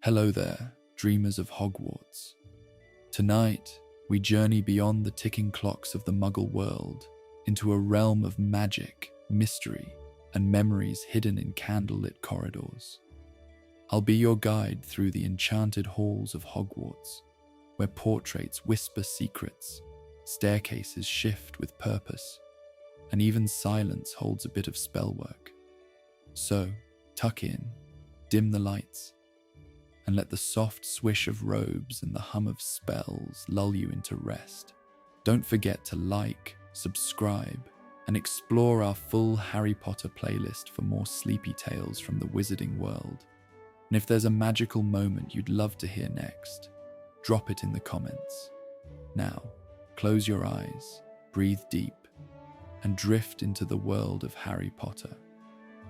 Hello there, dreamers of Hogwarts. Tonight, we journey beyond the ticking clocks of the Muggle world into a realm of magic, mystery, and memories hidden in candlelit corridors. I'll be your guide through the enchanted halls of Hogwarts, where portraits whisper secrets, staircases shift with purpose, and even silence holds a bit of spellwork. So, tuck in, dim the lights, and let the soft swish of robes and the hum of spells lull you into rest. Don't forget to like, subscribe, and explore our full Harry Potter playlist for more sleepy tales from the wizarding world. And if there's a magical moment you'd love to hear next, drop it in the comments. Now, close your eyes, breathe deep, and drift into the world of Harry Potter,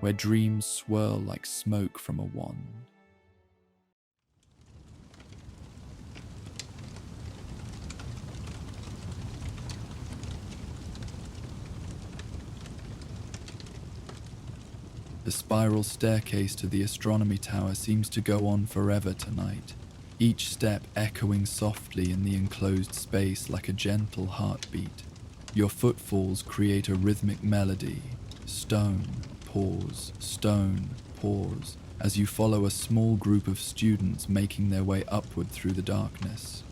where dreams swirl like smoke from a wand. The spiral staircase to the Astronomy Tower seems to go on forever tonight, each step echoing softly in the enclosed space like a gentle heartbeat. Your footfalls create a rhythmic melody, stone, pause, as you follow a small group of students making their way upward through the darkness.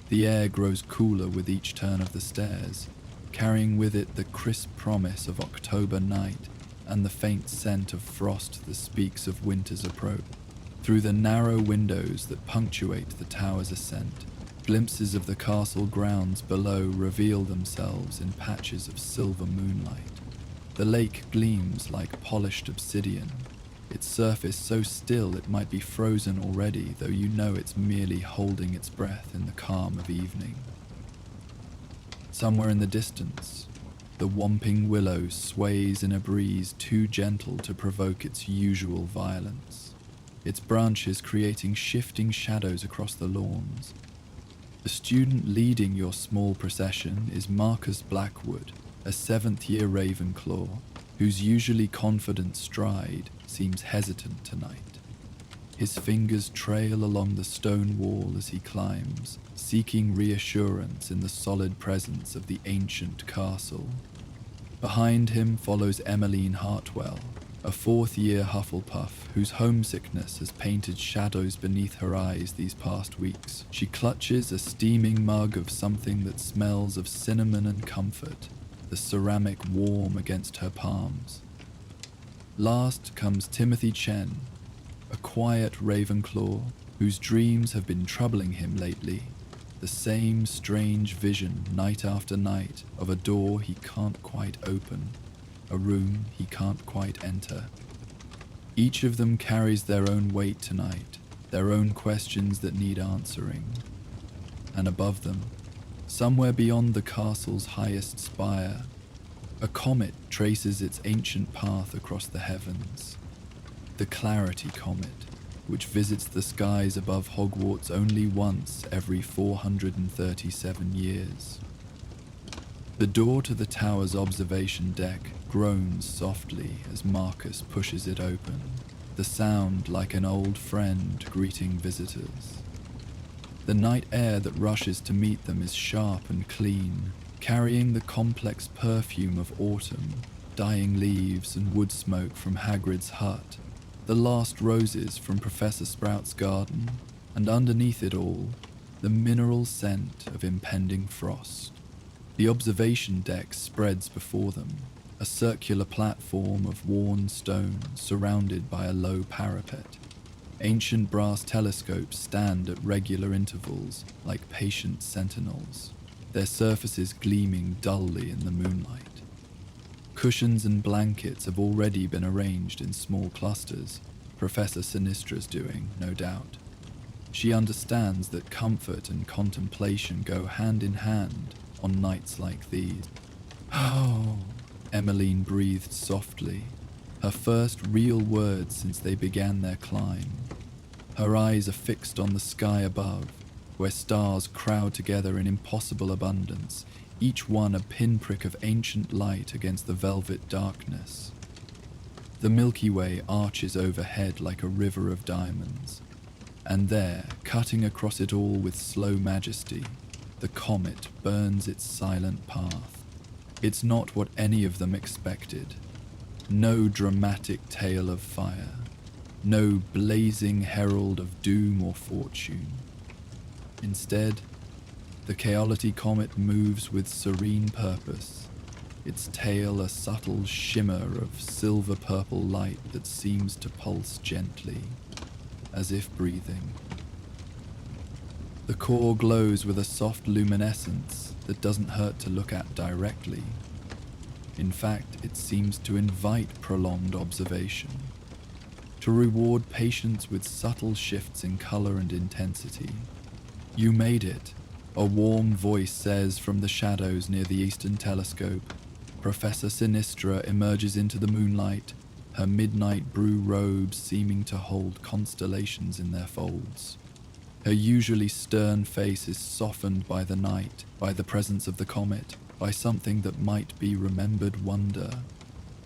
The air grows cooler with each turn of the stairs, carrying with it the crisp promise of October night and the faint scent of frost that speaks of winter's approach. Through the narrow windows that punctuate the tower's ascent, glimpses of the castle grounds below reveal themselves in patches of silver moonlight. The lake gleams like polished obsidian, its surface so still it might be frozen already, though you know it's merely holding its breath in the calm of evening. Somewhere in the distance, the whomping willow sways in a breeze too gentle to provoke its usual violence, its branches creating shifting shadows across the lawns. The student leading your small procession is Marcus Blackwood, a 7th-year Ravenclaw, whose usually confident stride seems hesitant tonight. His fingers trail along the stone wall as he climbs, seeking reassurance in the solid presence of the ancient castle. Behind him follows Emmeline Hartwell, a 4th-year Hufflepuff whose homesickness has painted shadows beneath her eyes these past weeks. She clutches a steaming mug of something that smells of cinnamon and comfort, the ceramic warm against her palms. Last comes Timothy Chen, a quiet Ravenclaw whose dreams have been troubling him lately, the same strange vision night after night of a door he can't quite open, a room he can't quite enter. Each of them carries their own weight tonight, their own questions that need answering. And above them, somewhere beyond the castle's highest spire, a comet traces its ancient path across the heavens. The Clarity Comet, which visits the skies above Hogwarts only once every 437 years. The door to the tower's observation deck groans softly as Marcus pushes it open, the sound like an old friend greeting visitors. The night air that rushes to meet them is sharp and clean, carrying the complex perfume of autumn, dying leaves and wood smoke from Hagrid's hut, the last roses from Professor Sprout's garden, and underneath it all, the mineral scent of impending frost. The observation deck spreads before them, a circular platform of worn stone surrounded by a low parapet. Ancient brass telescopes stand at regular intervals like patient sentinels, their surfaces gleaming dully in the moonlight. Cushions and blankets have already been arranged in small clusters, Professor Sinistra's doing, no doubt. She understands that comfort and contemplation go hand in hand on nights like these. Oh, Emmeline breathed softly, her first real words since they began their climb. Her eyes are fixed on the sky above, where stars crowd together in impossible abundance, each one a pinprick of ancient light against the velvet darkness. The Milky Way arches overhead like a river of diamonds, And there, cutting across it all with slow majesty, the comet burns its silent path. It's not what any of them expected. No dramatic tale of fire. No blazing herald of doom or fortune. Instead, the Chaolity comet moves with serene purpose, its tail a subtle shimmer of silver-purple light that seems to pulse gently, as if breathing. The core glows with a soft luminescence that doesn't hurt to look at directly. In fact, it seems to invite prolonged observation, to reward patience with subtle shifts in color and intensity. "You made it," a warm voice says from the shadows near the eastern telescope. Professor Sinistra emerges into the moonlight, her midnight brew robes seeming to hold constellations in their folds. Her usually stern face is softened by the night, by the presence of the comet, by something that might be remembered wonder.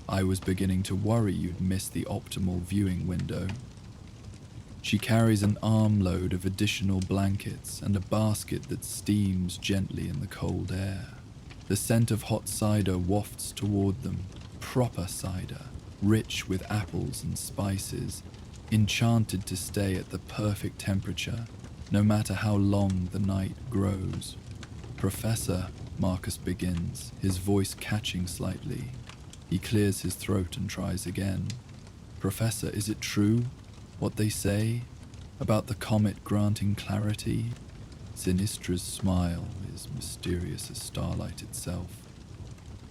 "I was beginning to worry you'd miss the optimal viewing window." She carries an armload of additional blankets and a basket that steams gently in the cold air. The scent of hot cider wafts toward them, proper cider, rich with apples and spices, enchanted to stay at the perfect temperature, no matter how long the night grows. "Professor," Marcus begins, his voice catching slightly. He clears his throat and tries again. "Professor, is it true? What they say about the comet granting clarity?" Sinistra's smile is mysterious as starlight itself.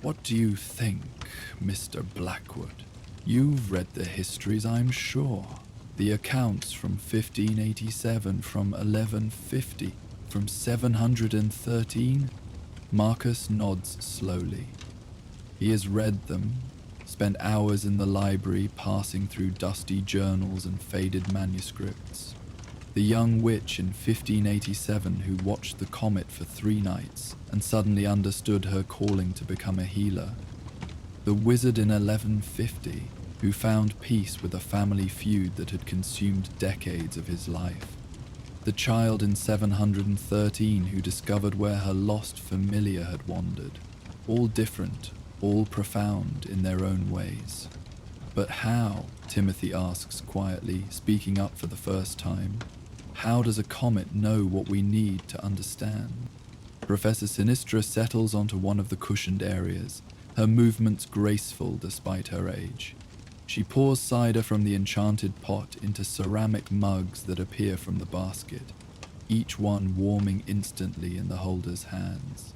"What do you think, Mr. Blackwood? You've read the histories, I'm sure. The accounts from 1587, from 1150, from 713? Marcus nods slowly. He has read them, spent hours in the library passing through dusty journals and faded manuscripts. The young witch in 1587 who watched the comet for 3 nights and suddenly understood her calling to become a healer. The wizard in 1150 who found peace with a family feud that had consumed decades of his life. The child in 713 who discovered where her lost familiar had wandered. All different, all profound in their own ways. "But how?" Timothy asks quietly, speaking up for the first time. "How does a comet know what we need to understand?" Professor Sinistra settles onto one of the cushioned areas, her movements graceful despite her age. She pours cider from the enchanted pot into ceramic mugs that appear from the basket, each one warming instantly in the holder's hands.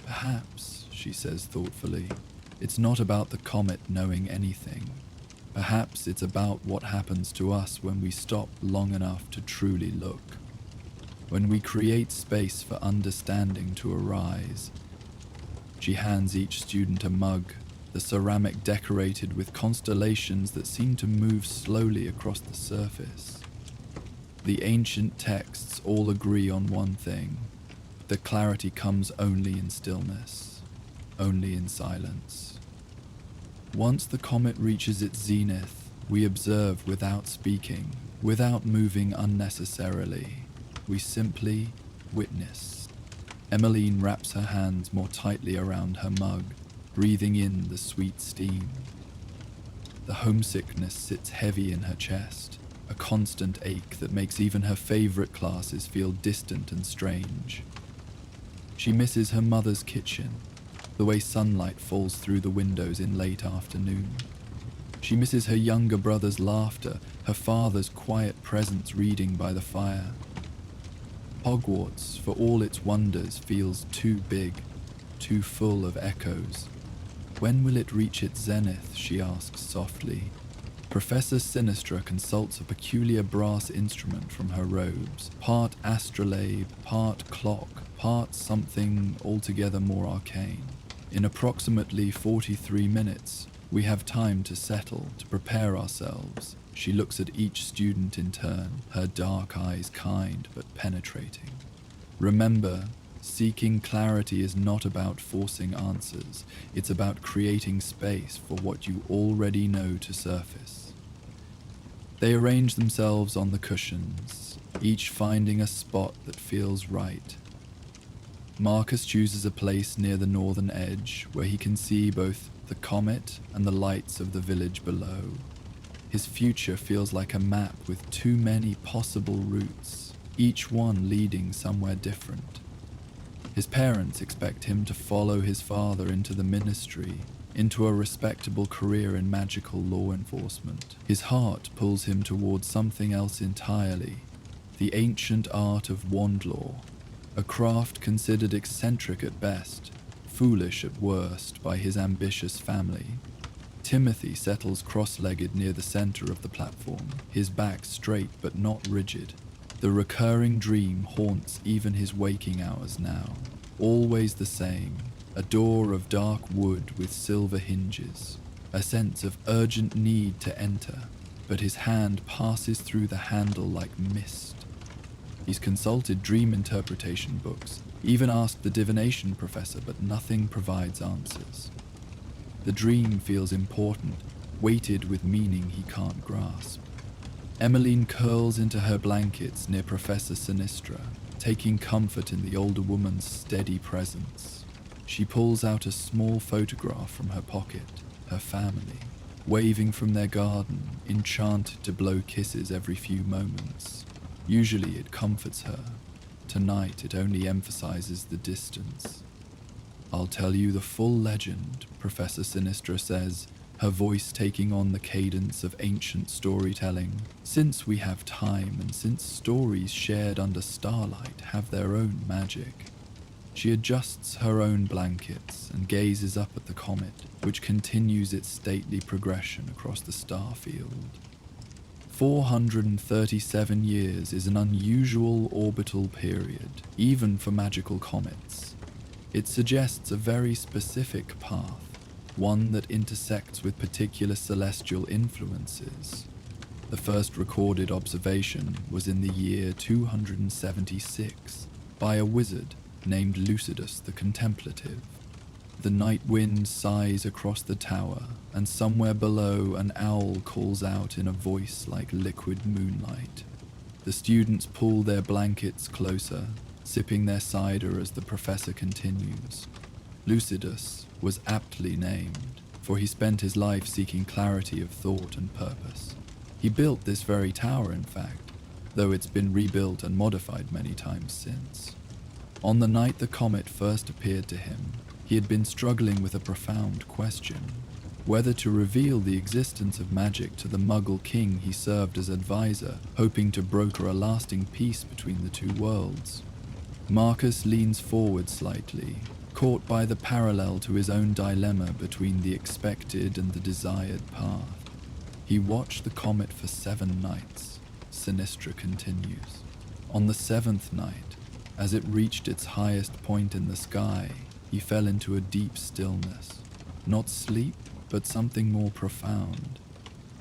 "Perhaps," she says thoughtfully, "it's not about the comet knowing anything. Perhaps it's about what happens to us when we stop long enough to truly look. When we create space for understanding to arise." She hands each student a mug, the ceramic decorated with constellations that seem to move slowly across the surface. The ancient texts all agree on one thing: that clarity comes only in stillness, only in silence. Once the comet reaches its zenith, we observe without speaking, without moving unnecessarily. We simply witness. Emmeline wraps her hands more tightly around her mug, breathing in the sweet steam. The homesickness sits heavy in her chest, a constant ache that makes even her favorite classes feel distant and strange. She misses her mother's kitchen, the way sunlight falls through the windows in late afternoon. She misses her younger brother's laughter, her father's quiet presence reading by the fire. Hogwarts, for all its wonders, feels too big, too full of echoes. "When will it reach its zenith?" she asks softly. Professor Sinistra consults a peculiar brass instrument from her robes, part astrolabe, part clock, part something altogether more arcane. In approximately 43 minutes, we have time to settle, to prepare ourselves. She looks at each student in turn, her dark eyes kind but penetrating. "Remember, seeking clarity is not about forcing answers. It's about creating space for what you already know to surface." They arrange themselves on the cushions, each finding a spot that feels right. Marcus chooses a place near the northern edge where he can see both the comet and the lights of the village below. His future feels like a map with too many possible routes, each one leading somewhere different. His parents expect him to follow his father into the ministry, into a respectable career in magical law enforcement. His heart pulls him towards something else entirely, the ancient art of wand law, a craft considered eccentric at best, foolish at worst by his ambitious family. Timothy settles cross-legged near the center of the platform, his back straight but not rigid. The recurring dream haunts even his waking hours now, always the same, a door of dark wood with silver hinges, a sense of urgent need to enter, but his hand passes through the handle like mist. He's consulted dream interpretation books, even asked the divination professor, but nothing provides answers. The dream feels important, weighted with meaning he can't grasp. Emmeline curls into her blankets near Professor Sinistra, taking comfort in the older woman's steady presence. She pulls out a small photograph from her pocket, her family, waving from their garden, enchanted to blow kisses every few moments. Usually it comforts her. Tonight it only emphasizes the distance. "I'll tell you the full legend," Professor Sinistra says, her voice taking on the cadence of ancient storytelling. "Since we have time, and since stories shared under starlight have their own magic." She adjusts her own blankets and gazes up at the comet, which continues its stately progression across the star field. 437 years is an unusual orbital period, even for magical comets. It suggests a very specific path, one that intersects with particular celestial influences. The first recorded observation was in the year 276 by a wizard named Lucidus the Contemplative. The night wind sighs across the tower, and somewhere below an owl calls out in a voice like liquid moonlight. The students pull their blankets closer, sipping their cider as the professor continues. Lucidus was aptly named, for he spent his life seeking clarity of thought and purpose. He built this very tower, in fact, though it's been rebuilt and modified many times since. On the night the comet first appeared to him, he had been struggling with a profound question: whether to reveal the existence of magic to the Muggle king he served as advisor, hoping to broker a lasting peace between the two worlds. Marcus leans forward slightly, caught by the parallel to his own dilemma between the expected and the desired path. He watched the comet for 7 nights, Sinistra continues. On the 7th night, as it reached its highest point in the sky, he fell into a deep stillness. Not sleep, but something more profound.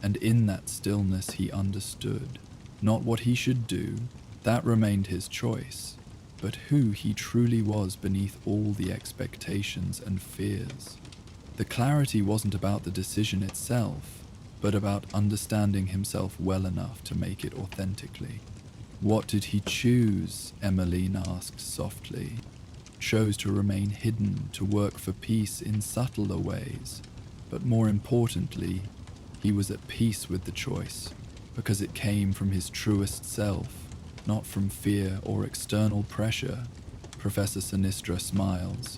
And in that stillness he understood. Not what he should do, that remained his choice, but who he truly was beneath all the expectations and fears. The clarity wasn't about the decision itself, but about understanding himself well enough to make it authentically. "What did he choose?" Emmeline asked softly. "Chose to remain hidden, to work for peace in subtler ways. But more importantly, he was at peace with the choice, because it came from his truest self, not from fear or external pressure." Professor Sinistra smiles.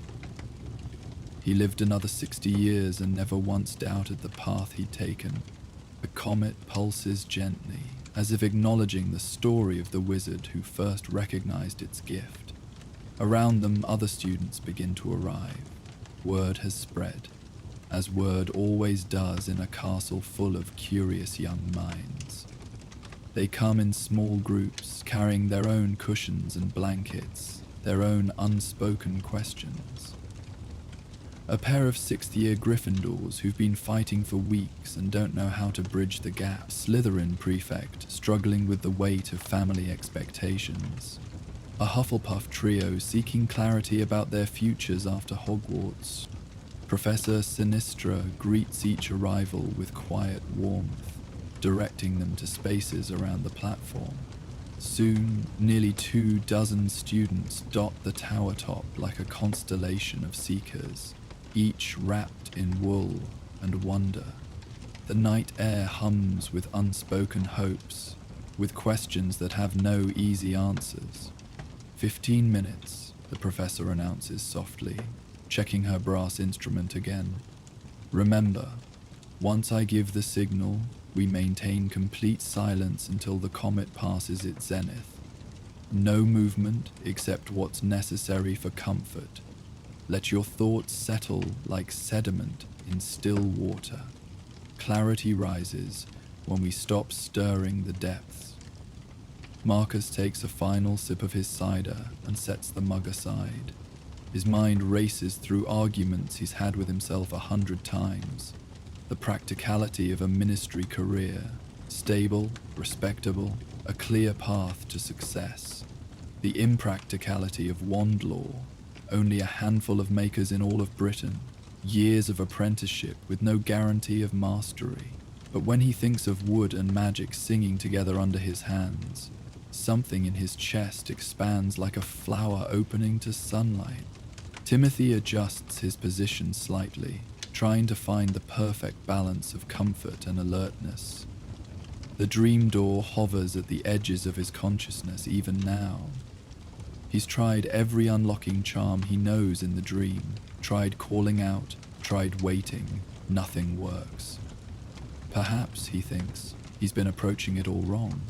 He lived another 60 years and never once doubted the path he'd taken. The comet pulses gently, as if acknowledging the story of the wizard who first recognized its gift. Around them, other students begin to arrive. Word has spread, as word always does in a castle full of curious young minds. They come in small groups, carrying their own cushions and blankets, their own unspoken questions. A pair of 6th-year Gryffindors who've been fighting for weeks and don't know how to bridge the gap. Slytherin prefect struggling with the weight of family expectations. A Hufflepuff trio seeking clarity about their futures after Hogwarts. Professor Sinistra greets each arrival with quiet warmth. directing them to spaces around the platform. Soon, nearly 24 students dot the tower top like a constellation of seekers, each wrapped in wool and wonder. The night air hums with unspoken hopes, with questions that have no easy answers. 15 minutes, the professor announces softly, checking her brass instrument again. Remember, once I give the signal, we maintain complete silence until the comet passes its zenith. No movement except what's necessary for comfort. Let your thoughts settle like sediment in still water. Clarity rises when we stop stirring the depths. Marcus takes a final sip of his cider and sets the mug aside. His mind races through arguments he's had with himself 100 times. The practicality of a ministry career, stable, respectable, a clear path to success. The impracticality of wand law, only a handful of makers in all of Britain, years of apprenticeship with no guarantee of mastery. But when he thinks of wood and magic singing together under his hands, something in his chest expands like a flower opening to sunlight. Timothy adjusts his position slightly, trying to find the perfect balance of comfort and alertness. The dream door hovers at the edges of his consciousness even now. He's tried every unlocking charm he knows in the dream, tried calling out, tried waiting, nothing works. Perhaps, he thinks, he's been approaching it all wrong.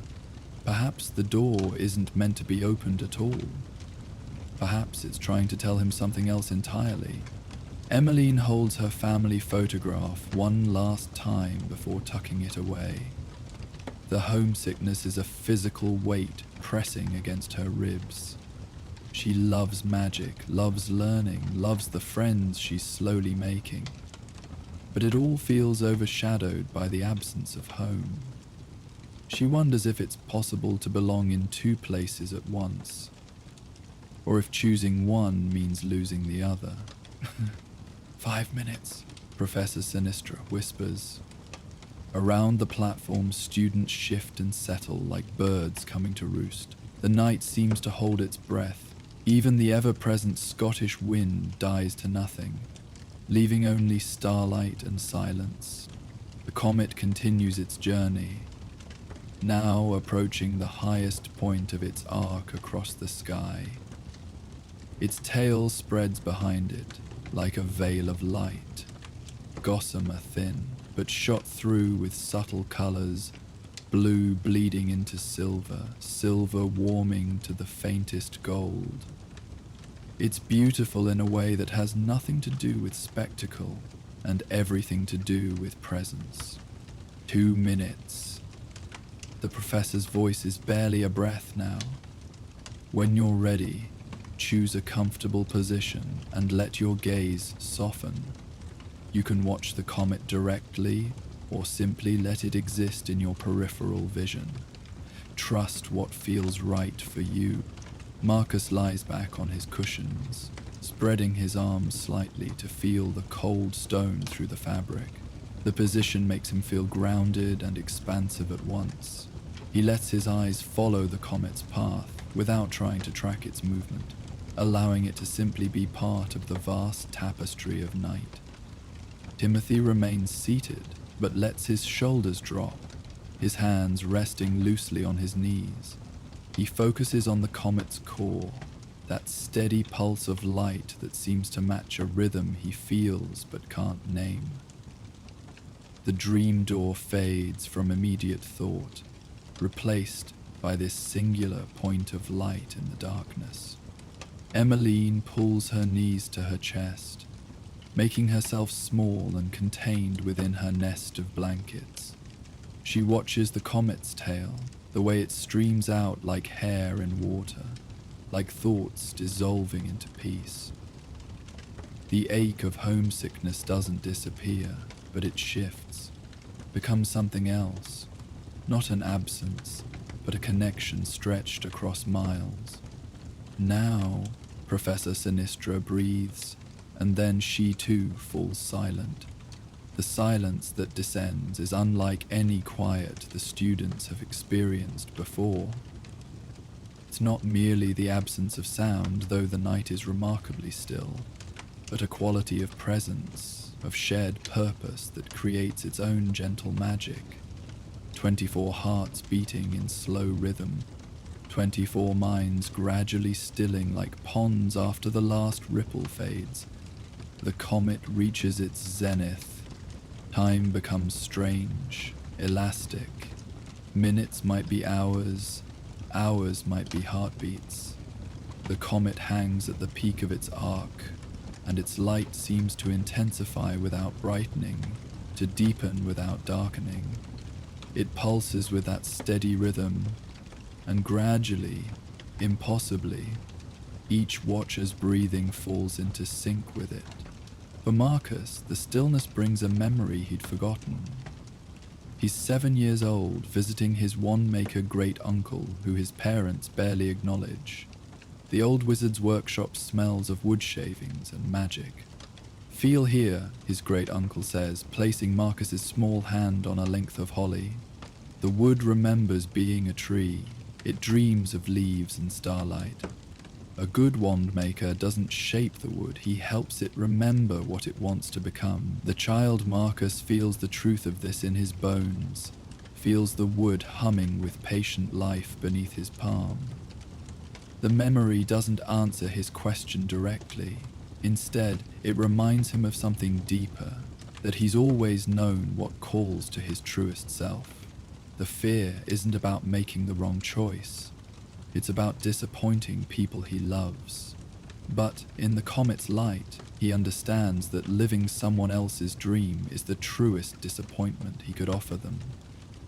Perhaps the door isn't meant to be opened at all. Perhaps it's trying to tell him something else entirely. Emmeline holds her family photograph one last time before tucking it away. The homesickness is a physical weight pressing against her ribs. She loves magic, loves learning, loves the friends she's slowly making. But it all feels overshadowed by the absence of home. She wonders if it's possible to belong in two places at once, or if choosing one means losing the other. 5 minutes, Professor Sinistra whispers. Around the platform, students shift and settle like birds coming to roost. The night seems to hold its breath. Even the ever-present Scottish wind dies to nothing, leaving only starlight and silence. The comet continues its journey, now approaching the highest point of its arc across the sky. Its tail spreads behind it, like a veil of light, gossamer thin, but shot through with subtle colors, blue bleeding into silver, silver warming to the faintest gold. It's beautiful in a way that has nothing to do with spectacle and everything to do with presence. 2 minutes. The professor's voice is barely a breath now. When you're ready, choose a comfortable position and let your gaze soften. You can watch the comet directly or simply let it exist in your peripheral vision. Trust what feels right for you. Marcus lies back on his cushions, spreading his arms slightly to feel the cold stone through the fabric. The position makes him feel grounded and expansive at once. He lets his eyes follow the comet's path without trying to track its movement, allowing it to simply be part of the vast tapestry of night. Timothy remains seated, but lets his shoulders drop, his hands resting loosely on his knees. He focuses on the comet's core, that steady pulse of light that seems to match a rhythm he feels but can't name. The dream door fades from immediate thought, replaced by this singular point of light in the darkness. Emmeline pulls her knees to her chest, making herself small and contained within her nest of blankets. She watches the comet's tail, the way it streams out like hair in water, like thoughts dissolving into peace. The ache of homesickness doesn't disappear, but it shifts, becomes something else, not an absence, but a connection stretched across miles. Now, Professor Sinistra breathes, and then she too falls silent. The silence that descends is unlike any quiet the students have experienced before. It's not merely the absence of sound, though the night is remarkably still, but a quality of presence, of shared purpose that creates its own gentle magic. 24 hearts beating in slow rhythm, 24 minds gradually stilling like ponds after the last ripple fades. The comet reaches its zenith. Time becomes strange, elastic. Minutes might be hours, hours might be heartbeats. The comet hangs at the peak of its arc, and its light seems to intensify without brightening, to deepen without darkening. It pulses with that steady rhythm, and gradually, impossibly, each watcher's breathing falls into sync with it. For Marcus, the stillness brings a memory he'd forgotten. He's 7 years old, visiting his wand-maker great-uncle, who his parents barely acknowledge. The old wizard's workshop smells of wood shavings and magic. "Feel here," his great-uncle says, placing Marcus's small hand on a length of holly. "The wood remembers being a tree. It dreams of leaves and starlight. A good wand maker doesn't shape the wood, he helps it remember what it wants to become." The child Marcus feels the truth of this in his bones, feels the wood humming with patient life beneath his palm. The memory doesn't answer his question directly. Instead, it reminds him of something deeper, that he's always known what calls to his truest self. The fear isn't about making the wrong choice. It's about disappointing people he loves. But in the comet's light, he understands that living someone else's dream is the truest disappointment he could offer them.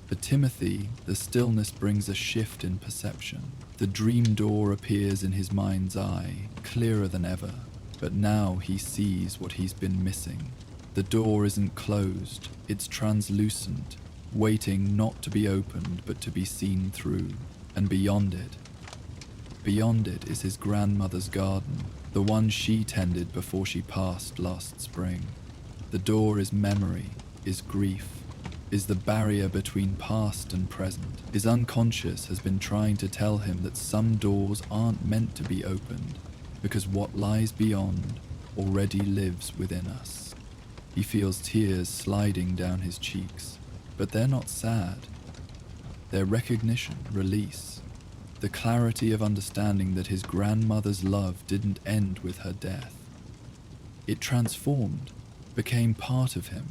For Timothy, the stillness brings a shift in perception. The dream door appears in his mind's eye, clearer than ever, but now he sees what he's been missing. The door isn't closed, it's translucent, waiting not to be opened but to be seen through. And beyond it is his grandmother's garden, the one she tended before she passed last spring. The door is memory, is grief, is the barrier between past and present. His unconscious has been trying to tell him that some doors aren't meant to be opened, because what lies beyond already lives within us. He feels tears sliding down his cheeks, but they're not sad. They're recognition, release. The clarity of understanding that his grandmother's love didn't end with her death. It transformed, became part of him,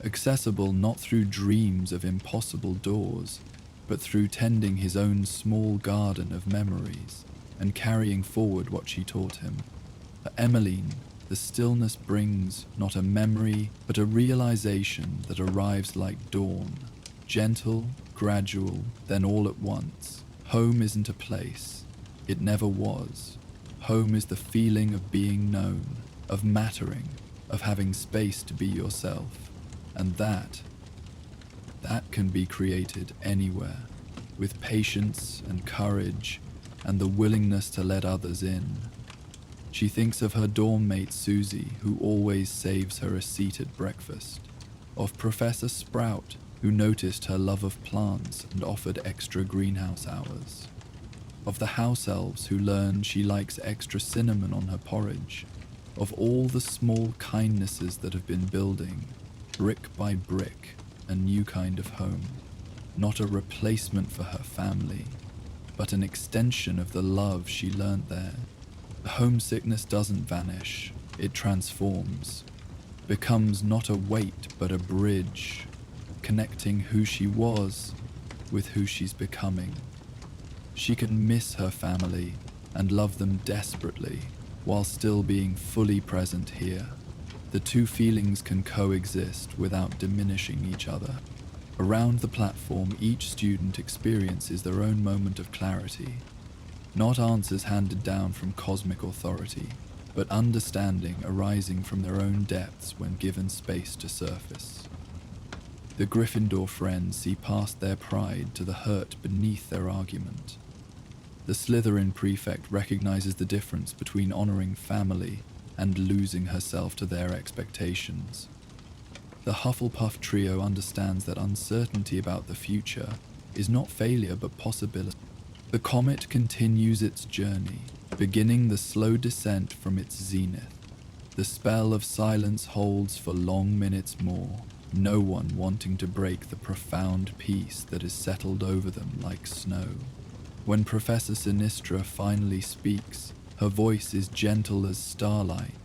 accessible not through dreams of impossible doors, but through tending his own small garden of memories and carrying forward what she taught him. For Emmeline, the stillness brings not a memory, but a realization that arrives like dawn, gentle, gradual, then all at once. Home isn't a place. It never was. Home is the feeling of being known, of mattering, of having space to be yourself. And that can be created anywhere, with patience and courage and the willingness to let others in. She thinks of her dorm mate Susie, who always saves her a seat at breakfast, of Professor Sprout, who noticed her love of plants and offered extra greenhouse hours, of the house elves who learned she likes extra cinnamon on her porridge, of all the small kindnesses that have been building, brick by brick, a new kind of home, not a replacement for her family, but an extension of the love she learned there. The homesickness doesn't vanish, it transforms, becomes not a weight but a bridge, connecting who she was with who she's becoming. She can miss her family and love them desperately while still being fully present here. The two feelings can coexist without diminishing each other. Around the platform, each student experiences their own moment of clarity, not answers handed down from cosmic authority, but understanding arising from their own depths when given space to surface. The Gryffindor friends see past their pride to the hurt beneath their argument. The Slytherin prefect recognizes the difference between honoring family and losing herself to their expectations. The Hufflepuff trio understands that uncertainty about the future is not failure but possibility. The comet continues its journey, beginning the slow descent from its zenith. The spell of silence holds for long minutes more, no one wanting to break the profound peace that is settled over them like snow. When Professor Sinistra finally speaks, her voice is gentle as starlight.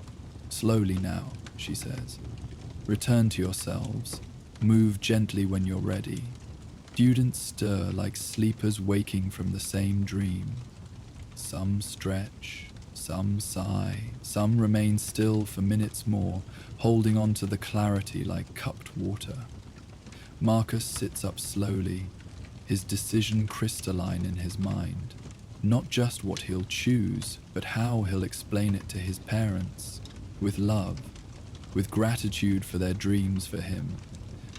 "Slowly now," she says. "Return to yourselves. Move gently when you're ready." Students stir like sleepers waking from the same dream. Some stretch, some sigh, some remain still for minutes more, holding on to the clarity like cupped water. Marcus sits up slowly, his decision crystalline in his mind. Not just what he'll choose, but how he'll explain it to his parents. With love, with gratitude for their dreams for him,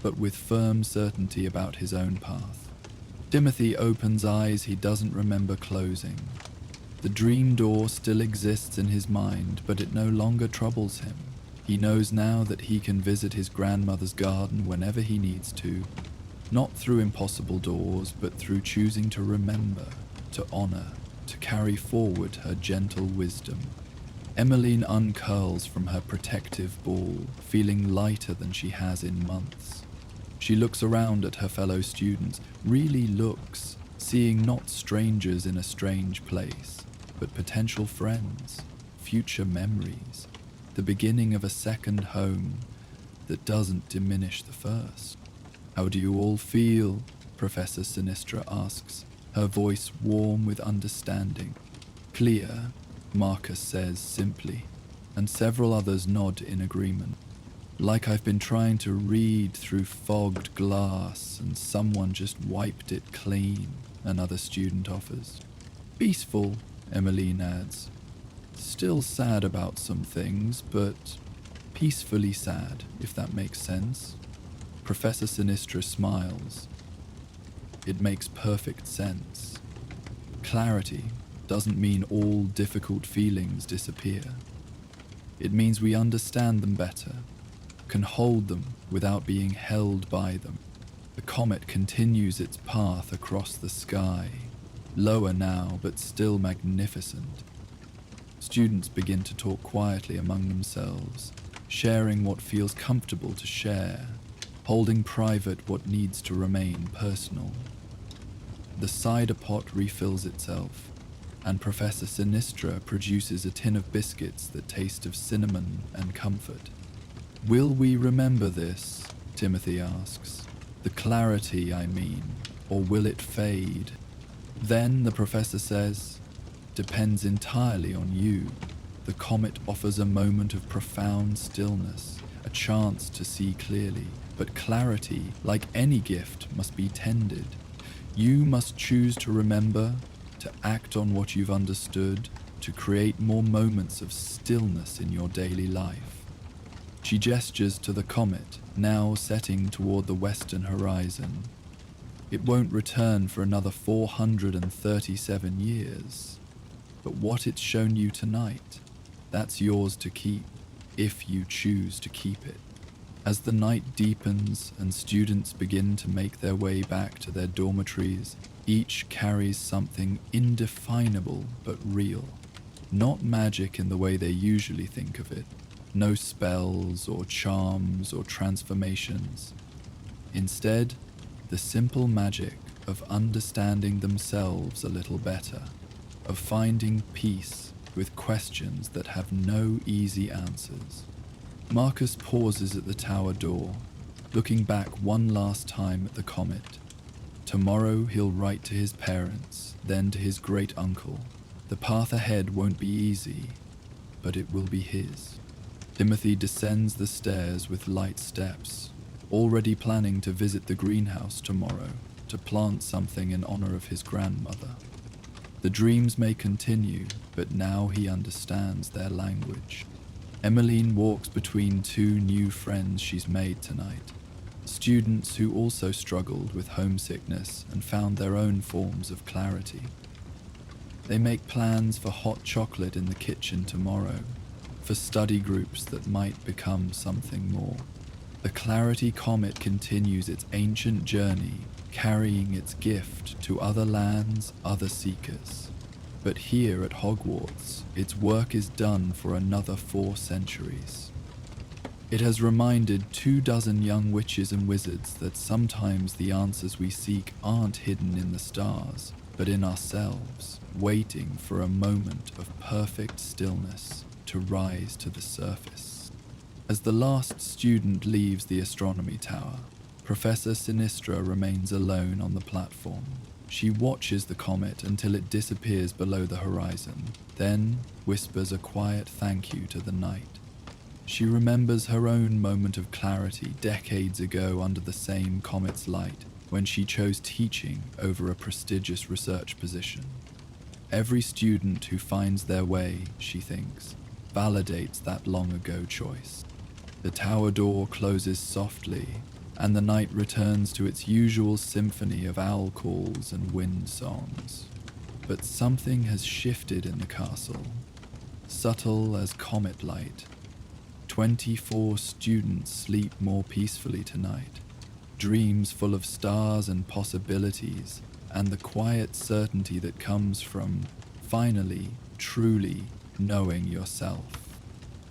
but with firm certainty about his own path. Timothy opens eyes he doesn't remember closing. The dream door still exists in his mind, but it no longer troubles him. He knows now that he can visit his grandmother's garden whenever he needs to, not through impossible doors, but through choosing to remember, to honor, to carry forward her gentle wisdom. Emmeline uncurls from her protective ball, feeling lighter than she has in months. She looks around at her fellow students, really looks, seeing not strangers in a strange place, but potential friends, future memories, the beginning of a second home that doesn't diminish the first. "How do you all feel?" Professor Sinistra asks, her voice warm with understanding. "Clear," Marcus says simply, and several others nod in agreement. "Like I've been trying to read through fogged glass and someone just wiped it clean," another student offers. "Peaceful," Emmeline adds. "Still sad about some things, but peacefully sad, if that makes sense." Professor Sinistra smiles. "It makes perfect sense. Clarity doesn't mean all difficult feelings disappear. It means we understand them better, can hold them without being held by them." The comet continues its path across the sky, lower now but still magnificent. Students begin to talk quietly among themselves, sharing what feels comfortable to share, holding private what needs to remain personal. The cider pot refills itself, and Professor Sinistra produces a tin of biscuits that taste of cinnamon and comfort. "Will we remember this?" Timothy asks. "The clarity, I mean, or will it fade?" Then the professor says, "Depends entirely on you." The comet offers a moment of profound stillness, a chance to see clearly, but clarity, like any gift, must be tended. You must choose to remember, to act on what you've understood, to create more moments of stillness in your daily life. She gestures to the comet, now setting toward the western horizon. It won't return for another 437 years. But what it's shown you tonight, that's yours to keep, if you choose to keep it. As the night deepens and students begin to make their way back to their dormitories, each carries something indefinable but real. Not magic in the way they usually think of it. No spells or charms or transformations. Instead, the simple magic of understanding themselves a little better, of finding peace with questions that have no easy answers. Marcus pauses at the tower door, looking back one last time at the comet. Tomorrow he'll write to his parents, then to his great-uncle. The path ahead won't be easy, but it will be his. Timothy descends the stairs with light steps, already planning to visit the greenhouse tomorrow to plant something in honor of his grandmother. The dreams may continue, but now he understands their language. Emmeline walks between two new friends she's made tonight, students who also struggled with homesickness and found their own forms of clarity. They make plans for hot chocolate in the kitchen tomorrow, for study groups that might become something more. The Clarity Comet continues its ancient journey, carrying its gift to other lands, other seekers. But here at Hogwarts, its work is done for another 4 centuries. It has reminded 24 young witches and wizards that sometimes the answers we seek aren't hidden in the stars, but in ourselves, waiting for a moment of perfect stillness to rise to the surface. As the last student leaves the astronomy tower, Professor Sinistra remains alone on the platform. She watches the comet until it disappears below the horizon, then whispers a quiet thank you to the night. She remembers her own moment of clarity decades ago under the same comet's light, when she chose teaching over a prestigious research position. Every student who finds their way, she thinks, validates that long-ago choice. The tower door closes softly, and the night returns to its usual symphony of owl calls and wind songs. But something has shifted in the castle, subtle as comet light. 24 students sleep more peacefully tonight, dreams full of stars and possibilities, and the quiet certainty that comes from, finally, truly knowing yourself.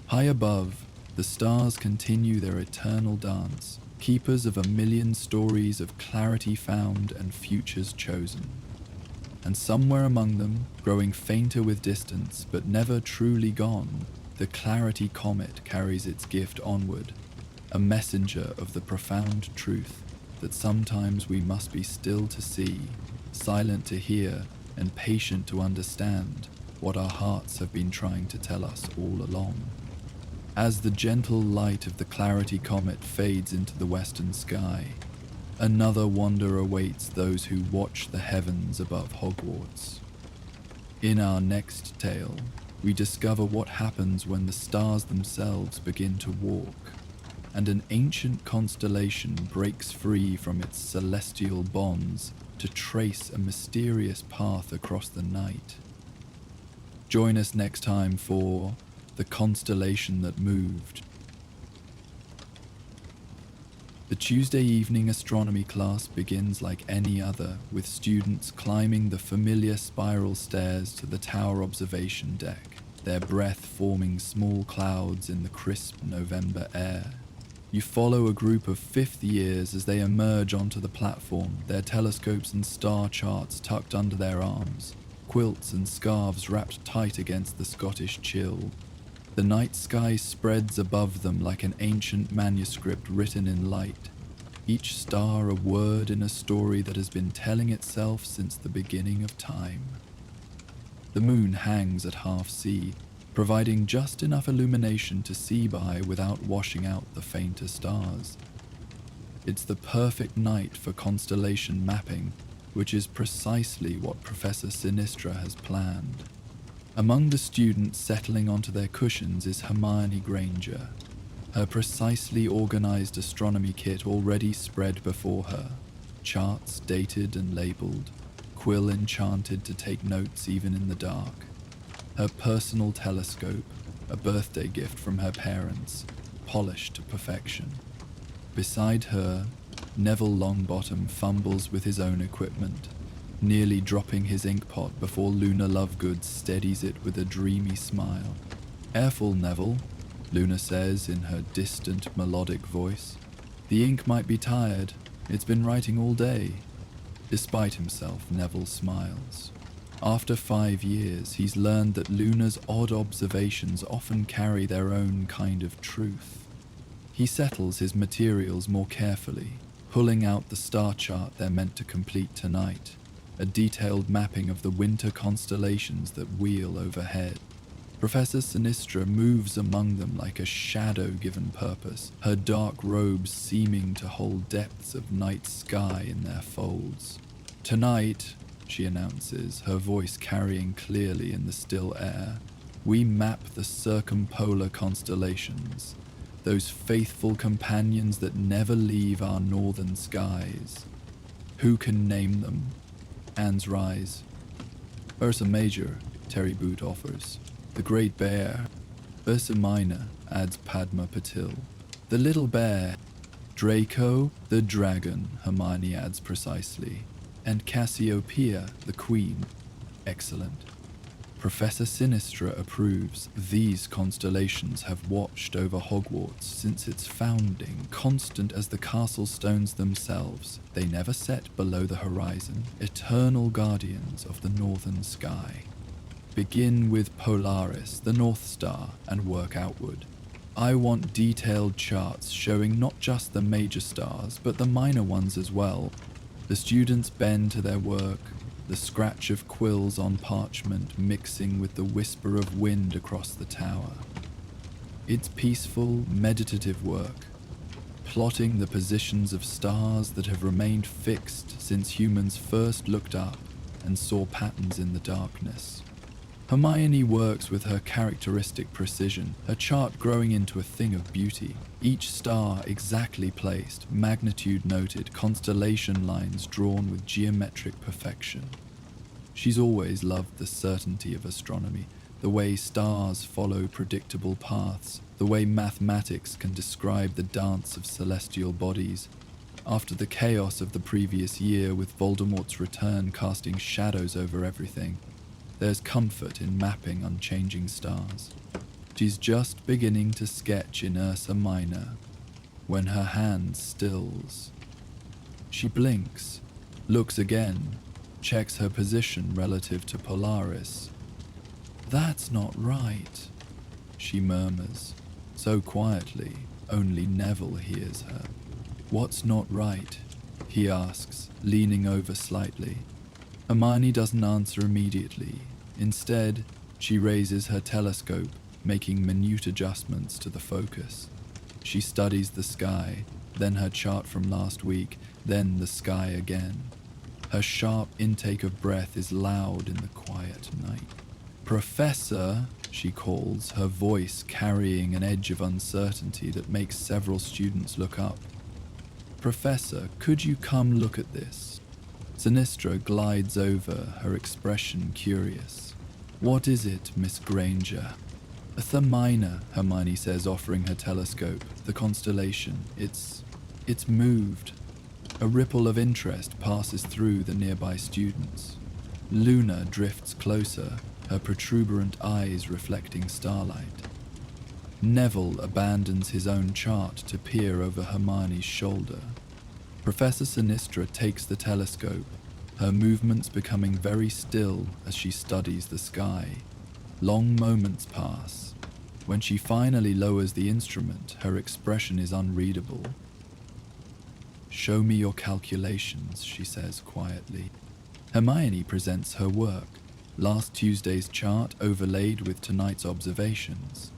High above, the stars continue their eternal dance, keepers of a million stories of clarity found and futures chosen. And somewhere among them, growing fainter with distance but never truly gone, the Clarity Comet carries its gift onward, a messenger of the profound truth that sometimes we must be still to see, silent to hear, and patient to understand what our hearts have been trying to tell us all along. As the gentle light of the Clarity Comet fades into the western sky, another wonder awaits those who watch the heavens above Hogwarts. In our next tale, we discover what happens when the stars themselves begin to walk, and an ancient constellation breaks free from its celestial bonds to trace a mysterious path across the night. Join us next time for The Constellation That Moved. The Tuesday evening astronomy class begins like any other, with students climbing the familiar spiral stairs to the tower observation deck, their breath forming small clouds in the crisp November air. You follow a group of 5th years as they emerge onto the platform, their telescopes and star charts tucked under their arms, quilts and scarves wrapped tight against the Scottish chill. The night sky spreads above them like an ancient manuscript written in light, each star a word in a story that has been telling itself since the beginning of time. The moon hangs at half-sea, providing just enough illumination to see by without washing out the fainter stars. It's the perfect night for constellation mapping, which is precisely what Professor Sinistra has planned. Among the students settling onto their cushions is Hermione Granger, her precisely organized astronomy kit already spread before her, charts dated and labeled, quill enchanted to take notes even in the dark, her personal telescope, a birthday gift from her parents, polished to perfection. Beside her, Neville Longbottom fumbles with his own equipment, nearly dropping his inkpot before Luna Lovegood steadies it with a dreamy smile. "Careful, Neville," Luna says in her distant, melodic voice. "The ink might be tired. It's been writing all day." Despite himself, Neville smiles. After 5 years, he's learned that Luna's odd observations often carry their own kind of truth. He settles his materials more carefully, pulling out the star chart they're meant to complete tonight, a detailed mapping of the winter constellations that wheel overhead. Professor Sinistra moves among them like a shadow given purpose, her dark robes seeming to hold depths of night sky in their folds. "Tonight," she announces, her voice carrying clearly in the still air, "we map the circumpolar constellations, those faithful companions that never leave our northern skies. Who can name them?" Hands rise. "Ursa Major," Terry Boot offers. "The Great Bear." "Ursa Minor," adds Padma Patil. "The Little Bear." Draco, the dragon, Hermione adds precisely, and Cassiopeia, the queen. Excellent. Professor Sinistra approves. These constellations have watched over Hogwarts since its founding, constant as the castle stones themselves. They never set below the horizon, eternal guardians of the northern sky. Begin with Polaris, the North Star, and work outward. I want detailed charts showing not just the major stars, but the minor ones as well. The students bend to their work, the scratch of quills on parchment mixing with the whisper of wind across the tower. It's peaceful, meditative work, plotting the positions of stars that have remained fixed since humans first looked up and saw patterns in the darkness. Hermione works with her characteristic precision, her chart growing into a thing of beauty. Each star exactly placed, magnitude noted, constellation lines drawn with geometric perfection. She's always loved the certainty of astronomy, the way stars follow predictable paths, the way mathematics can describe the dance of celestial bodies. After the chaos of the previous year, with Voldemort's return casting shadows over everything, there's comfort in mapping unchanging stars. She's just beginning to sketch in Ursa Minor when her hand stills. She blinks, looks again, checks her position relative to Polaris. "That's not right," she murmurs, so quietly only Neville hears her. "What's not right?" he asks, leaning over slightly. Hermione doesn't answer immediately. Instead, she raises her telescope, making minute adjustments to the focus. She studies the sky, then her chart from last week, then the sky again. Her sharp intake of breath is loud in the quiet night. "Professor," she calls, her voice carrying an edge of uncertainty that makes several students look up. "Professor, could you come look at this?" Sinistra glides over, her expression curious. "What is it, Miss Granger?" "The minor," Hermione says, offering her telescope. "The constellation. It's moved." A ripple of interest passes through the nearby students. Luna drifts closer, her protuberant eyes reflecting starlight. Neville abandons his own chart to peer over Hermione's shoulder. Professor Sinistra takes the telescope, her movements becoming very still as she studies the sky. Long moments pass. When she finally lowers the instrument, her expression is unreadable. "Show me your calculations," she says quietly. Hermione presents her work, last Tuesday's chart overlaid with tonight's observations.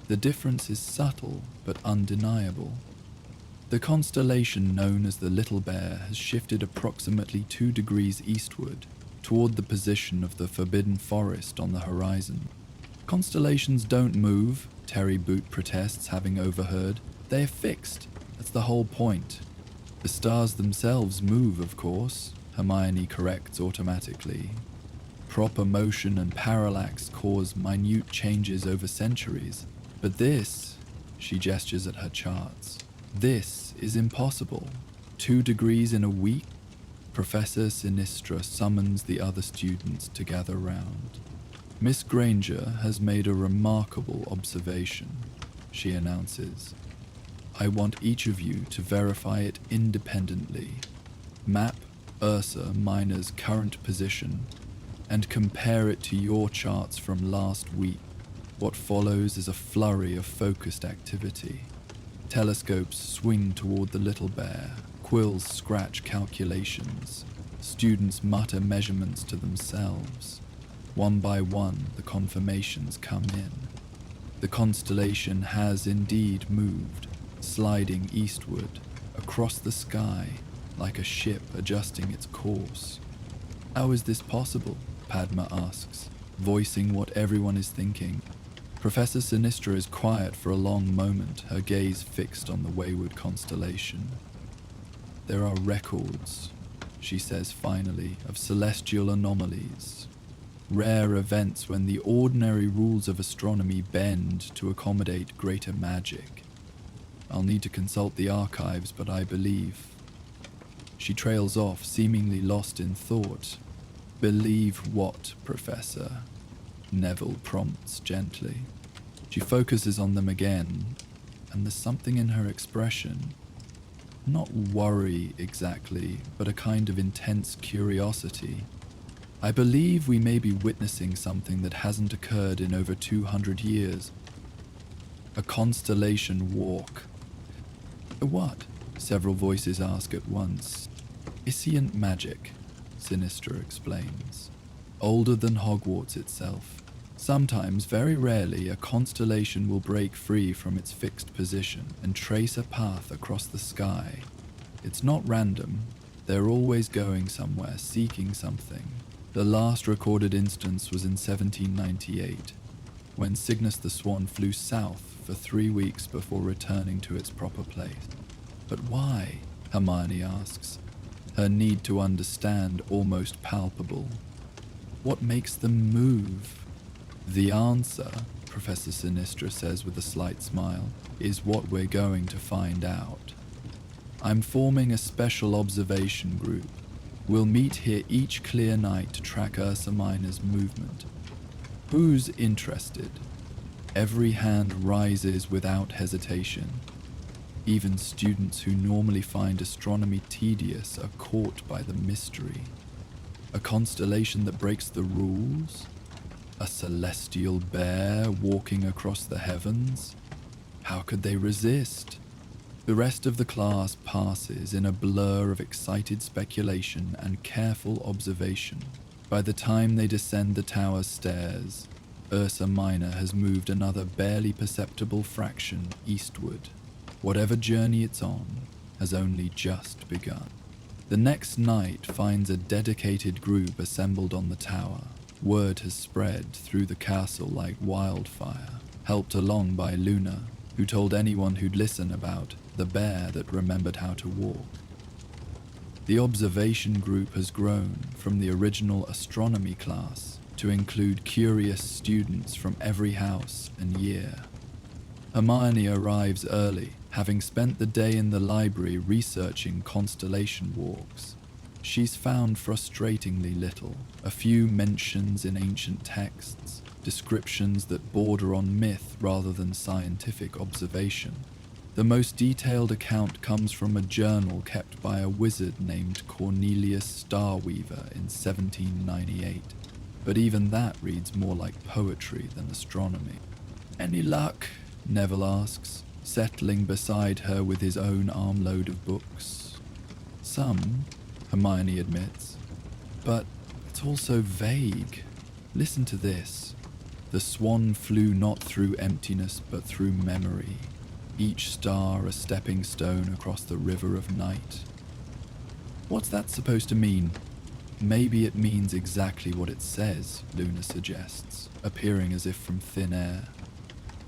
The difference is subtle but undeniable. The constellation known as the Little Bear has shifted approximately 2 degrees eastward, toward the position of the Forbidden Forest on the horizon. "Constellations don't move," Terry Boot protests, having overheard. "They're fixed. That's the whole point." "The stars themselves move, of course," Hermione corrects automatically. "Proper motion and parallax cause minute changes over centuries. But this," she gestures at her charts, "this is impossible. 2 degrees in a week?" Professor Sinistra summons the other students to gather round. "Miss Granger has made a remarkable observation," she announces. "I want each of you to verify it independently. Map Ursa Minor's current position and compare it to your charts from last week." What follows is a flurry of focused activity. Telescopes swing toward the Little Bear, quills scratch calculations, students mutter measurements to themselves. One by one, the confirmations come in. The constellation has indeed moved, sliding eastward, across the sky, like a ship adjusting its course. "How is this possible?" Padma asks, voicing what everyone is thinking. Professor Sinistra is quiet for a long moment, her gaze fixed on the wayward constellation. "There are records," she says finally, "of celestial anomalies. Rare events when the ordinary rules of astronomy bend to accommodate greater magic. I'll need to consult the archives, but I believe. She trails off, seemingly lost in thought. Believe what, Professor? Neville prompts gently. She focuses on them again, and there's something in her expression. Not worry exactly, but a kind of intense curiosity. I believe we may be witnessing something that hasn't occurred in over 200 years. A constellation walk. What? Several voices ask at once. Iscient magic, Sinistra explains. Older than Hogwarts itself. Sometimes, very rarely, a constellation will break free from its fixed position and trace a path across the sky. It's not random. They're always going somewhere, seeking something. The last recorded instance was in 1798, when Cygnus the Swan flew south for 3 weeks before returning to its proper place. But why? Hermione asks, her need to understand almost palpable. What makes them move? The answer, Professor Sinistra says with a slight smile, is what we're going to find out. I'm forming a special observation group. We'll meet here each clear night to track Ursa Minor's movement. Who's interested? Every hand rises without hesitation. Even students who normally find astronomy tedious are caught by the mystery. A constellation that breaks the rules? A celestial bear walking across the heavens? How could they resist? The rest of the class passes in a blur of excited speculation and careful observation. By the time they descend the tower's stairs, Ursa Minor has moved another barely perceptible fraction eastward. Whatever journey it's on has only just begun. The next night finds a dedicated group assembled on the tower. Word has spread through the castle like wildfire, helped along by Luna, who told anyone who'd listen about the bear that remembered how to walk. The observation group has grown from the original astronomy class to include curious students from every house and year. Hermione arrives early, having spent the day in the library researching constellation walks. She's found frustratingly little, a few mentions in ancient texts, descriptions that border on myth rather than scientific observation. The most detailed account comes from a journal kept by a wizard named Cornelius Starweaver in 1798, but even that reads more like poetry than astronomy. Any luck? Neville asks, settling beside her with his own armload of books. Some, Hermione admits, but it's also vague. Listen to this. The swan flew not through emptiness but through memory, each star a stepping stone across the river of night. What's that supposed to mean? Maybe it means exactly what it says, Luna suggests, appearing as if from thin air.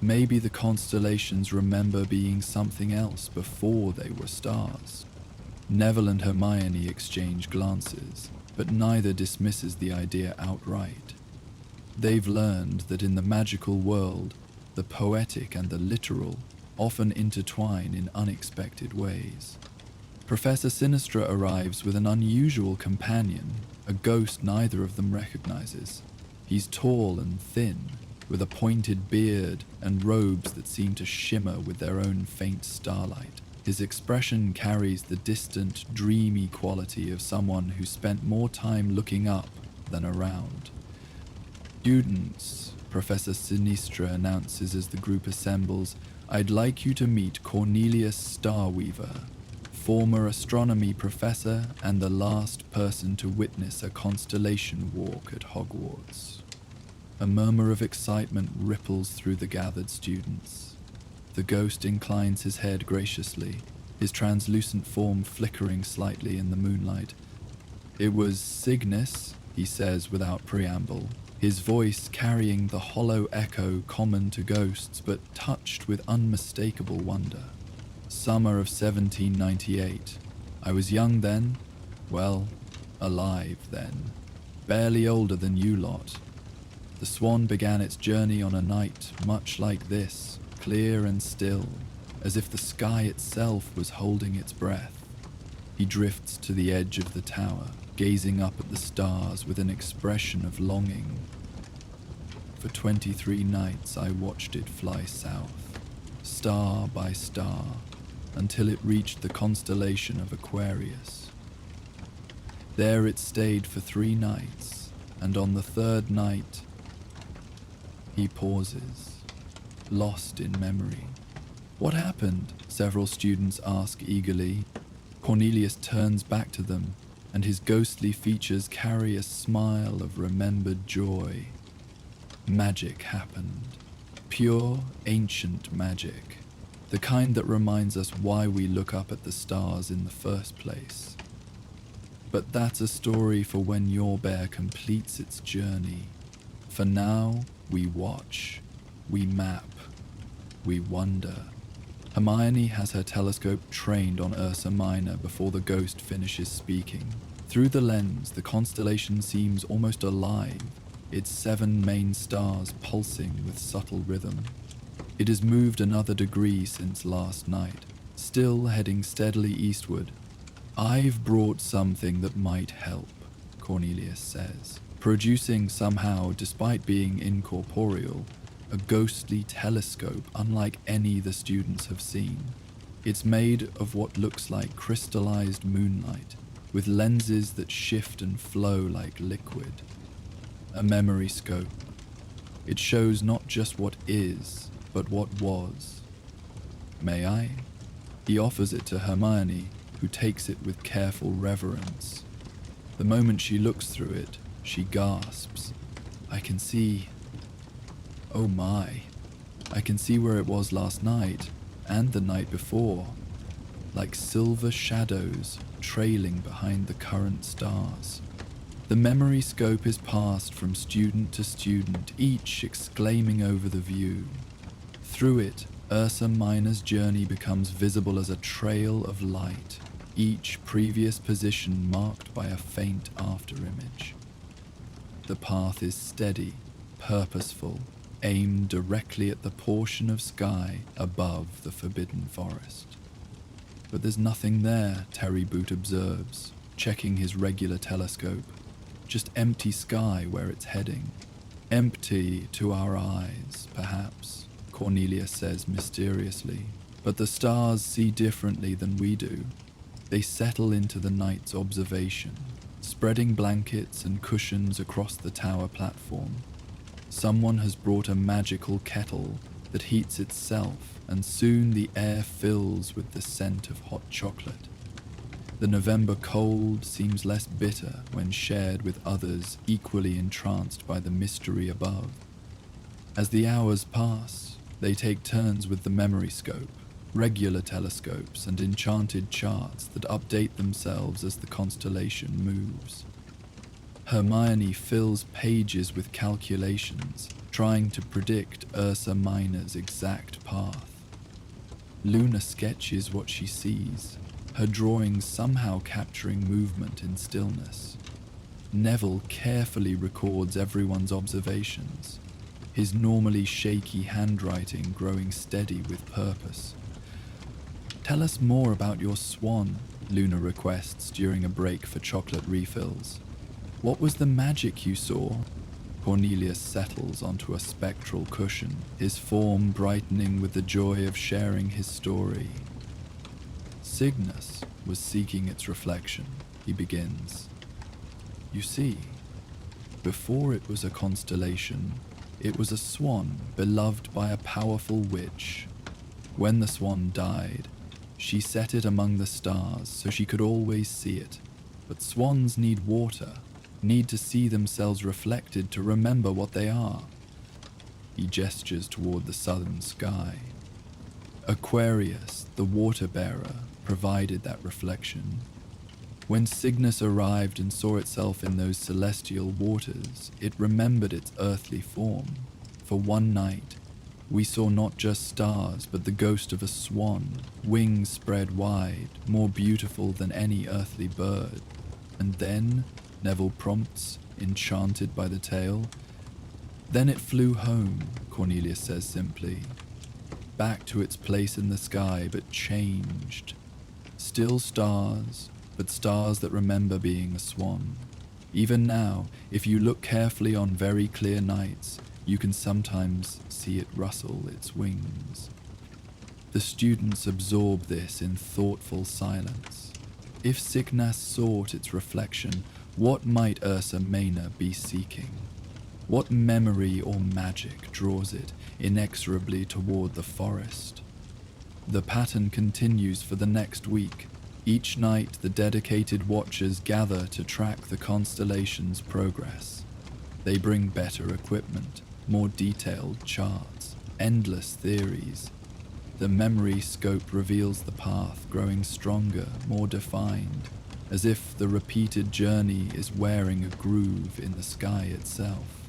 Maybe the constellations remember being something else before they were stars. Neville and Hermione exchange glances, but neither dismisses the idea outright. They've learned that in the magical world, the poetic and the literal often intertwine in unexpected ways. Professor Sinistra arrives with an unusual companion, a ghost neither of them recognizes. He's tall and thin, with a pointed beard and robes that seem to shimmer with their own faint starlight. His expression carries the distant, dreamy quality of someone who spent more time looking up than around. Students, Professor Sinistra announces as the group assembles, I'd like you to meet Cornelius Starweaver, former astronomy professor and the last person to witness a constellation walk at Hogwarts. A murmur of excitement ripples through the gathered students. The ghost inclines his head graciously, his translucent form flickering slightly in the moonlight. It was Cygnus, he says without preamble, his voice carrying the hollow echo common to ghosts but touched with unmistakable wonder. Summer of 1798. I was young then, well, alive then, barely older than you lot. The swan began its journey on a night much like this, clear and still, as if the sky itself was holding its breath. He drifts to the edge of the tower, gazing up at the stars with an expression of longing. For 23 nights I watched it fly south, star by star, until it reached the constellation of Aquarius. There it stayed for 3 nights, and on the 3rd night, he pauses, lost in memory. What happened? Several students ask eagerly. Cornelius turns back to them, and his ghostly features carry a smile of remembered joy. Magic happened. Pure, ancient magic. The kind that reminds us why we look up at the stars in the first place. But that's a story for when your bear completes its journey. For now, we watch, we map, we wonder. Hermione has her telescope trained on Ursa Minor before the ghost finishes speaking. Through the lens, the constellation seems almost alive, its 7 main stars pulsing with subtle rhythm. It has moved another degree since last night, still heading steadily eastward. "I've brought something that might help," Cornelius says, producing somehow, despite being incorporeal, a ghostly telescope unlike any the students have seen. It's made of what looks like crystallized moonlight, with lenses that shift and flow like liquid. A memory scope. It shows not just what is, but what was. "May I?" He offers it to Hermione, who takes it with careful reverence. The moment she looks through it, she gasps. "I can see... oh my. I can see where it was last night, and the night before, like silver shadows trailing behind the current stars." The memory scope is passed from student to student, each exclaiming over the view. Through it, Ursa Minor's journey becomes visible as a trail of light, each previous position marked by a faint afterimage. The path is steady, purposeful, aimed directly at the portion of sky above the Forbidden Forest. But there's nothing there, Terry Boot observes, checking his regular telescope. Just empty sky where it's heading. Empty to our eyes, perhaps, Cornelius says mysteriously. But the stars see differently than we do. They settle into the night's observation, spreading blankets and cushions across the tower platform. Someone has brought a magical kettle that heats itself, and soon the air fills with the scent of hot chocolate. The November cold seems less bitter when shared with others equally entranced by the mystery above. As the hours pass, they take turns with the memory scope, regular telescopes and enchanted charts that update themselves as the constellation moves. Hermione fills pages with calculations, trying to predict Ursa Minor's exact path. Luna sketches what she sees, her drawings somehow capturing movement in stillness. Neville carefully records everyone's observations, his normally shaky handwriting growing steady with purpose. "Tell us more about your swan," Luna requests during a break for chocolate refills. "What was the magic you saw?" Cornelius settles onto a spectral cushion, his form brightening with the joy of sharing his story. "Cygnus was seeking its reflection," he begins. "You see, before it was a constellation, it was a swan beloved by a powerful witch. When the swan died, she set it among the stars so she could always see it. But swans need water, need to see themselves reflected to remember what they are." He gestures toward the southern sky. Aquarius, the water bearer, provided that reflection. When Cygnus arrived and saw itself in those celestial waters, it remembered its earthly form. For one night, we saw not just stars, but the ghost of a swan, wings spread wide, more beautiful than any earthly bird. And then, Neville prompts, enchanted by the tale. "Then it flew home," Cornelius says simply. back to its place in the sky, but changed. Still stars, but stars that remember being a swan. Even now, if you look carefully on very clear nights, you can sometimes see it rustle its wings. The students absorb this in thoughtful silence. If Cygnus sought its reflection, what might Ursa Major be seeking? What memory or magic draws it inexorably toward the forest? The pattern continues for the next week. Each night, the dedicated watchers gather to track the constellation's progress. They bring better equipment, more detailed charts, endless theories. The memory scope reveals the path, growing stronger, more defined, as if the repeated journey is wearing a groove in the sky itself.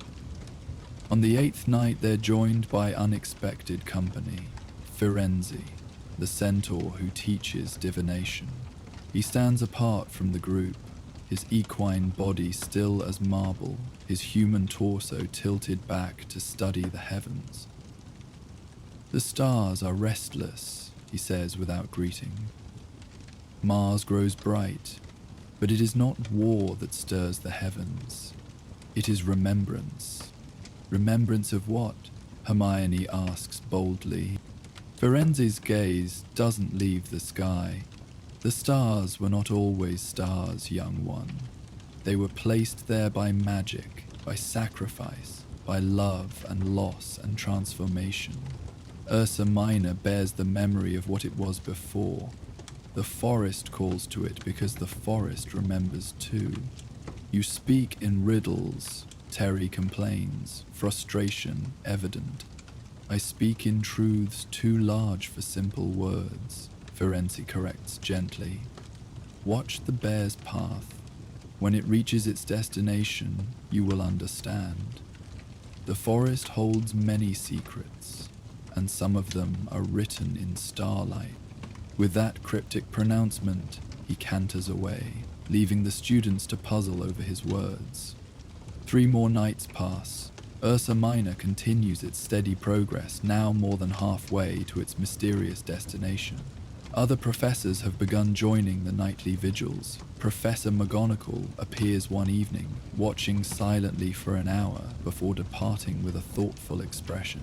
On the 8th night, they're joined by unexpected company, Firenze, the centaur who teaches divination. He stands apart from the group, his equine body still as marble, his human torso tilted back to study the heavens. The stars are restless, he says without greeting. Mars grows bright, but it is not war that stirs the heavens. It is remembrance. Remembrance of what? Hermione asks boldly. Firenze's gaze doesn't leave the sky. The stars were not always stars, young one. They were placed there by magic, by sacrifice, by love and loss and transformation. Ursa Major bears the memory of what it was before. The forest calls to it because the forest remembers too. You speak in riddles, Terry complains, frustration evident. I speak in truths too large for simple words, Firenze corrects gently. Watch the bear's path. When it reaches its destination, you will understand. The forest holds many secrets, and some of them are written in starlight. With that cryptic pronouncement, he canters away, leaving the students to puzzle over his words. 3 more nights pass. Ursa Major continues its steady progress, now more than halfway to its mysterious destination. Other professors have begun joining the nightly vigils. Professor McGonagall appears one evening, watching silently for an hour before departing with a thoughtful expression.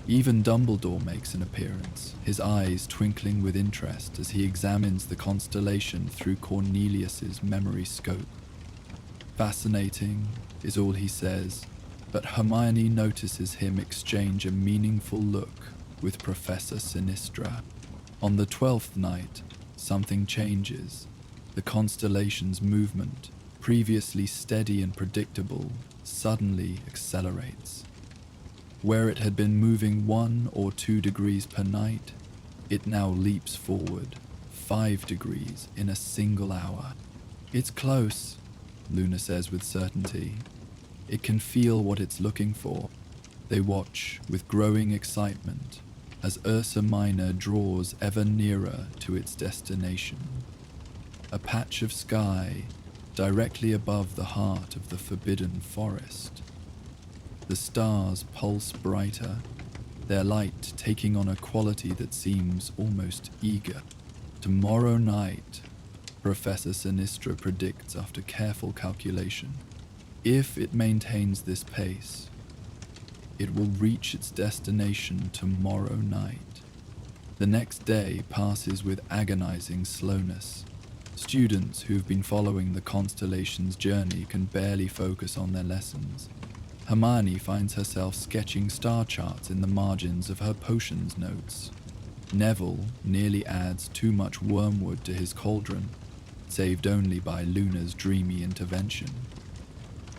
Even Dumbledore makes an appearance, his eyes twinkling with interest as he examines the constellation through Cornelius's memory scope. Fascinating, is all he says, but Hermione notices him exchange a meaningful look with Professor Sinistra. On the 12th night, something changes. The constellation's movement, previously steady and predictable, suddenly accelerates. Where it had been moving 1 or 2 degrees per night, it now leaps forward 5 degrees in a single hour. It's close, Luna says with certainty. It can feel what it's looking for. They watch with growing excitement as Ursa Major draws ever nearer to its destination. A patch of sky directly above the heart of the forbidden forest. The stars pulse brighter, their light taking on a quality that seems almost eager. Tomorrow night, Professor Sinistra predicts after careful calculation, if it maintains this pace, it will reach its destination tomorrow night. The next day passes with agonizing slowness. Students who've been following the constellation's journey can barely focus on their lessons. Hermione finds herself sketching star charts in the margins of her potions notes. Neville nearly adds too much wormwood to his cauldron, saved only by Luna's dreamy intervention.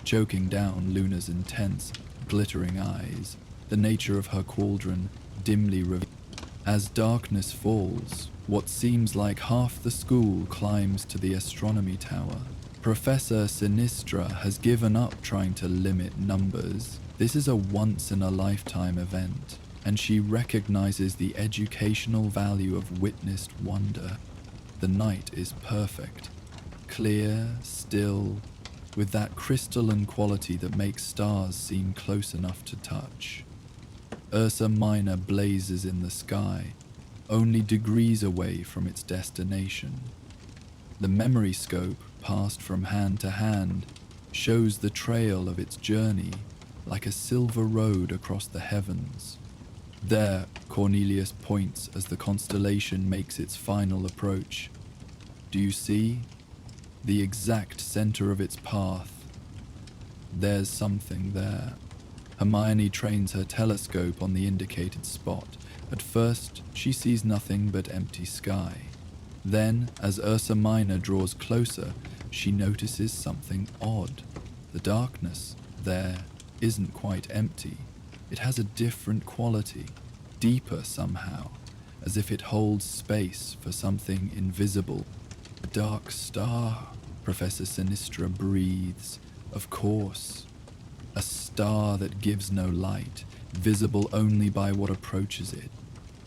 Choking down Luna's intense, glittering eyes, the nature of her cauldron dimly revealed. As darkness falls, what seems like half the school climbs to the astronomy tower. Professor Sinistra has given up trying to limit numbers. This is a once-in-a-lifetime event, and she recognizes the educational value of witnessed wonder. The night is perfect, clear, still, with that crystalline quality that makes stars seem close enough to touch. Ursa Minor blazes in the sky, only degrees away from its destination. The memory scope, passed from hand to hand, shows the trail of its journey like a silver road across the heavens. There, Cornelius points as the constellation makes its final approach. Do you see? The exact center of its path. There's something there. Hermione trains her telescope on the indicated spot. At first, she sees nothing but empty sky. Then, as Ursa Minor draws closer, she notices something odd. The darkness there isn't quite empty. It has a different quality, deeper somehow, as if it holds space for something invisible. A dark star, Professor Sinistra breathes. Of course. A star that gives no light, visible only by what approaches it.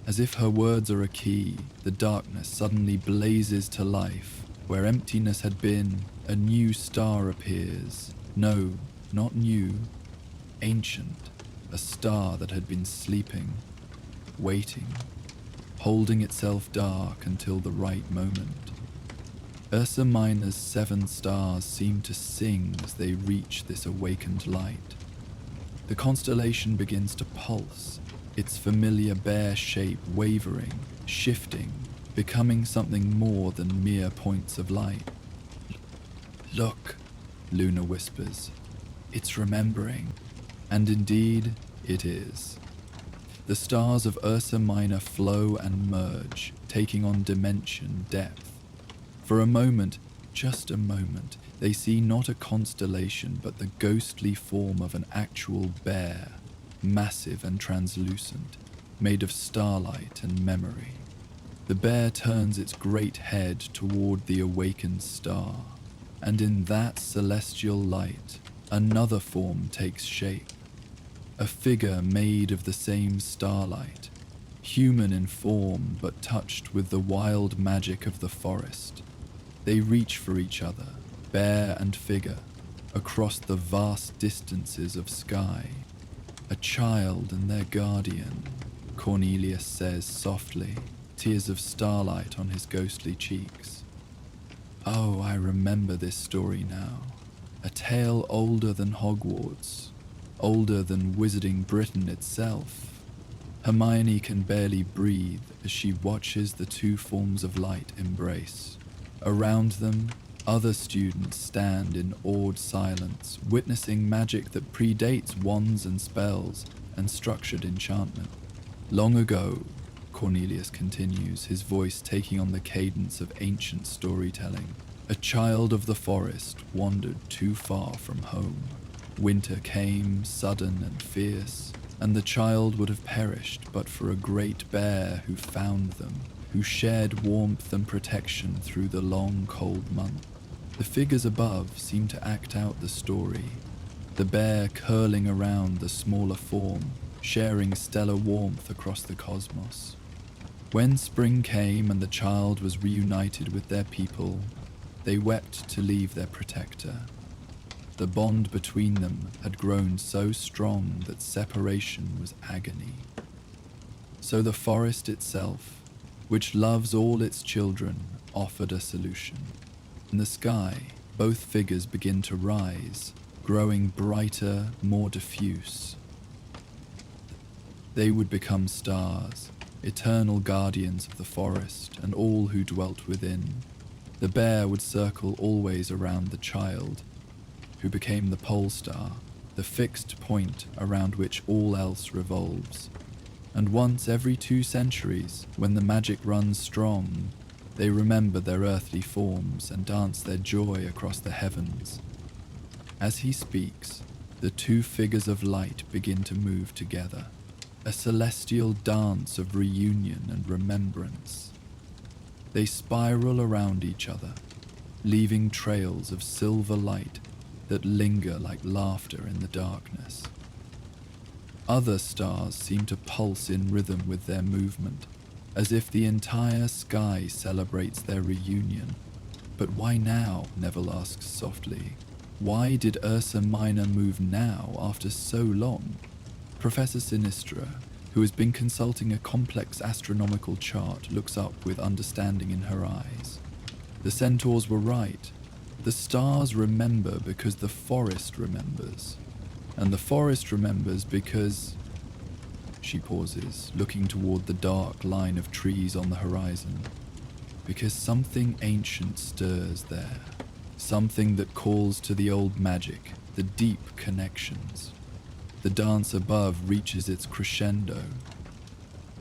As if her words are a key, the darkness suddenly blazes to life. Where emptiness had been, a new star appears. No, not new. Ancient. A star that had been sleeping, waiting, holding itself dark until the right moment. Ursa Minor's 7 stars seem to sing as they reach this awakened light. The constellation begins to pulse, its familiar bare shape wavering, shifting, becoming something more than mere points of light. Look, Luna whispers. It's remembering. And indeed, it is. The stars of Ursa Minor flow and merge, taking on dimension, depth. For a moment, just a moment, they see not a constellation but the ghostly form of an actual bear, massive and translucent, made of starlight and memory. The bear turns its great head toward the awakened star, and in that celestial light, another form takes shape. A figure made of the same starlight, human in form but touched with the wild magic of the forest. They reach for each other, bear and figure, across the vast distances of sky. A child and their guardian, Cornelius says softly, tears of starlight on his ghostly cheeks. Oh, I remember this story now. A tale older than Hogwarts, older than Wizarding Britain itself. Hermione can barely breathe as she watches the 2 forms of light embrace. Around them, other students stand in awed silence, witnessing magic that predates wands and spells and structured enchantment. Long ago, Cornelius continues, his voice taking on the cadence of ancient storytelling, a child of the forest wandered too far from home. Winter came, sudden and fierce, and the child would have perished but for a great bear who found them, who shared warmth and protection through the long, cold month. The figures above seem to act out the story, the bear curling around the smaller form, sharing stellar warmth across the cosmos. When spring came and the child was reunited with their people, they wept to leave their protector. The bond between them had grown so strong that separation was agony. So the forest itself, which loves all its children, offered a solution. In the sky, both figures begin to rise, growing brighter, more diffuse. They would become stars, eternal guardians of the forest and all who dwelt within. The bear would circle always around the child, who became the pole star, the fixed point around which all else revolves. And once every 2 centuries, when the magic runs strong, they remember their earthly forms and dance their joy across the heavens. As he speaks, the 2 figures of light begin to move together, a celestial dance of reunion and remembrance. They spiral around each other, leaving trails of silver light that linger like laughter in the darkness. Other stars seem to pulse in rhythm with their movement, as if the entire sky celebrates their reunion. But why now? Neville asks softly. Why did Ursa Minor move now after so long? Professor Sinistra, who has been consulting a complex astronomical chart, looks up with understanding in her eyes. The centaurs were right. The stars remember because the forest remembers. And the forest remembers because... She pauses, looking toward the dark line of trees on the horizon. Because something ancient stirs there. Something that calls to the old magic, the deep connections. The dance above reaches its crescendo.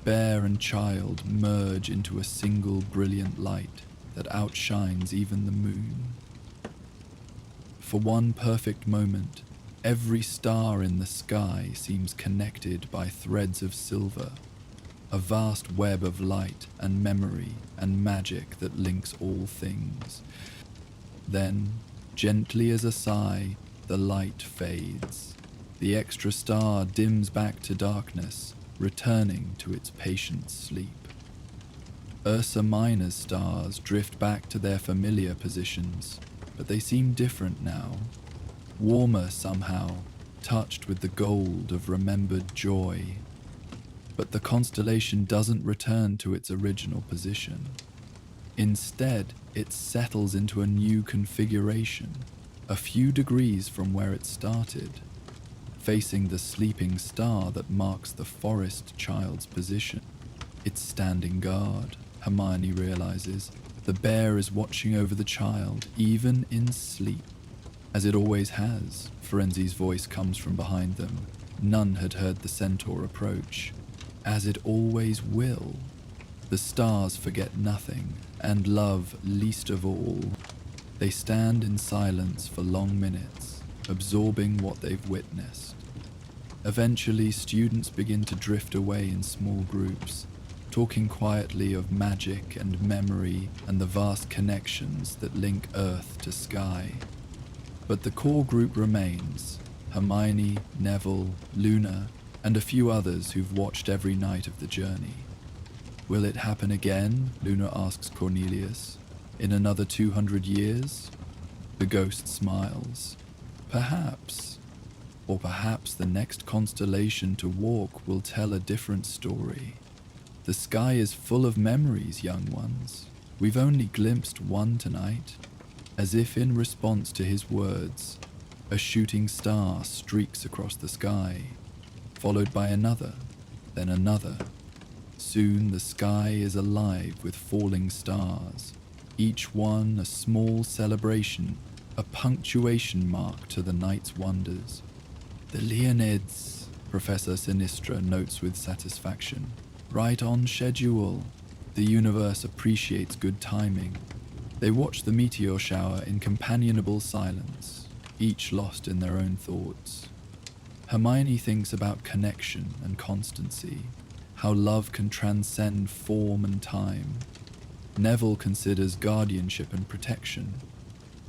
Bear and child merge into a single brilliant light that outshines even the moon. For one perfect moment, every star in the sky seems connected by threads of silver, a vast web of light and memory and magic that links all things. Then, gently as a sigh, the light fades. The extra star dims back to darkness, returning to its patient sleep. Ursa Minor's stars drift back to their familiar positions, but they seem different now. Warmer somehow, touched with the gold of remembered joy. But the constellation doesn't return to its original position. Instead, it settles into a new configuration, a few degrees from where it started, facing the sleeping star that marks the forest child's position. It's standing guard, Hermione realizes. The bear is watching over the child, even in sleep. As it always has, Ferenzi's voice comes from behind them. None had heard the centaur approach. As it always will. The stars forget nothing, and love least of all. They stand in silence for long minutes, absorbing what they've witnessed. Eventually, students begin to drift away in small groups, talking quietly of magic and memory and the vast connections that link Earth to sky. But the core group remains: Hermione, Neville, Luna, and a few others who've watched every night of the journey. Will it happen again? Luna asks Cornelius. In another 200 years? The ghost smiles. Perhaps. Or perhaps the next constellation to walk will tell a different story. The sky is full of memories, young ones. We've only glimpsed one tonight. As if in response to his words, a shooting star streaks across the sky, followed by another, then another. Soon the sky is alive with falling stars, each one a small celebration, a punctuation mark to the night's wonders. The Leonids, Professor Sinistra notes with satisfaction. Right on schedule. The universe appreciates good timing. They watch the meteor shower in companionable silence, each lost in their own thoughts. Hermione thinks about connection and constancy, how love can transcend form and time. Neville considers guardianship and protection,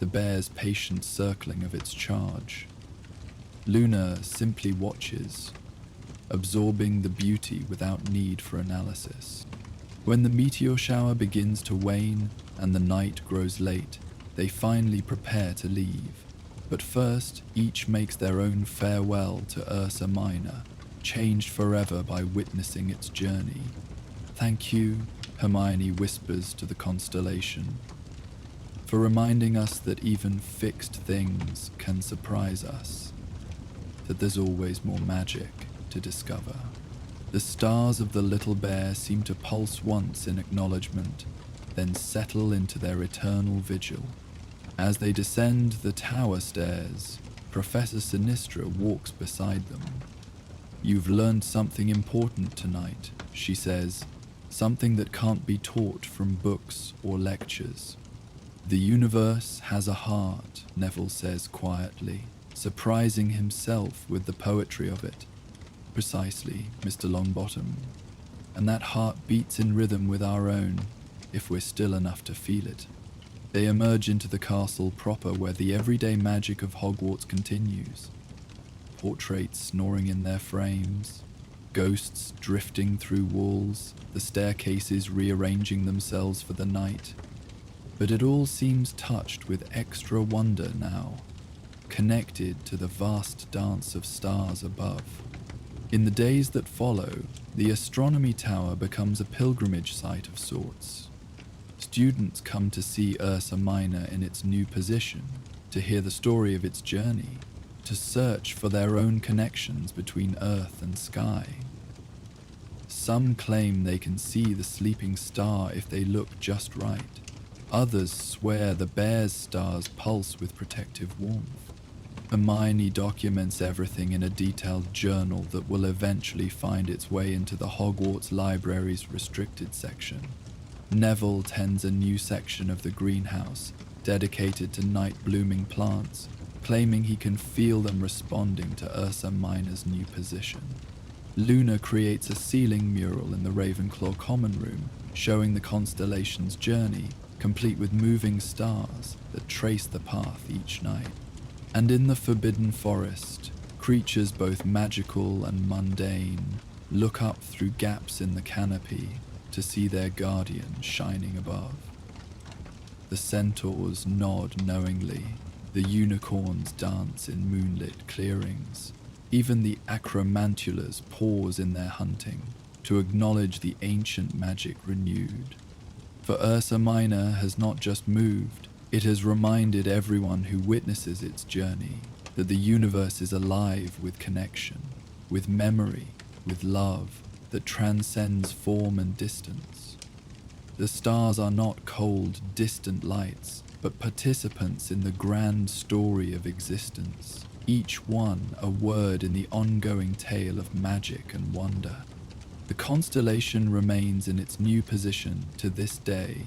the bear's patient circling of its charge. Luna simply watches, absorbing the beauty without need for analysis. When the meteor shower begins to wane and the night grows late, they finally prepare to leave. But first, each makes their own farewell to Ursa Minor, changed forever by witnessing its journey. Thank you, Hermione whispers to the constellation, for reminding us that even fixed things can surprise us, that there's always more magic to discover. The stars of the little bear seem to pulse once in acknowledgement, then settle into their eternal vigil. As they descend the tower stairs, Professor Sinistra walks beside them. You've learned something important tonight, she says, something that can't be taught from books or lectures. The universe has a heart, Neville says quietly, surprising himself with the poetry of it. Precisely, Mr. Longbottom. And that heart beats in rhythm with our own, if we're still enough to feel it. They emerge into the castle proper, where the everyday magic of Hogwarts continues. Portraits snoring in their frames, ghosts drifting through walls, the staircases rearranging themselves for the night. But it all seems touched with extra wonder now, connected to the vast dance of stars above. In the days that follow, the Astronomy Tower becomes a pilgrimage site of sorts. Students come to see Ursa Minor in its new position, to hear the story of its journey, to search for their own connections between Earth and sky. Some claim they can see the sleeping star if they look just right. Others swear the bear's stars pulse with protective warmth. Hermione documents everything in a detailed journal that will eventually find its way into the Hogwarts library's restricted section. Neville tends a new section of the greenhouse dedicated to night-blooming plants, claiming he can feel them responding to Ursa Minor's new position. Luna creates a ceiling mural in the Ravenclaw common room, showing the constellation's journey, complete with moving stars that trace the path each night. And in the Forbidden Forest, creatures both magical and mundane look up through gaps in the canopy to see their guardian shining above. The centaurs nod knowingly, the unicorns dance in moonlit clearings. Even the acromantulas pause in their hunting to acknowledge the ancient magic renewed. For Ursa Minor has not just moved, it has reminded everyone who witnesses its journey that the universe is alive with connection, with memory, with love that transcends form and distance. The stars are not cold, distant lights, but participants in the grand story of existence, each one a word in the ongoing tale of magic and wonder. The constellation remains in its new position to this day,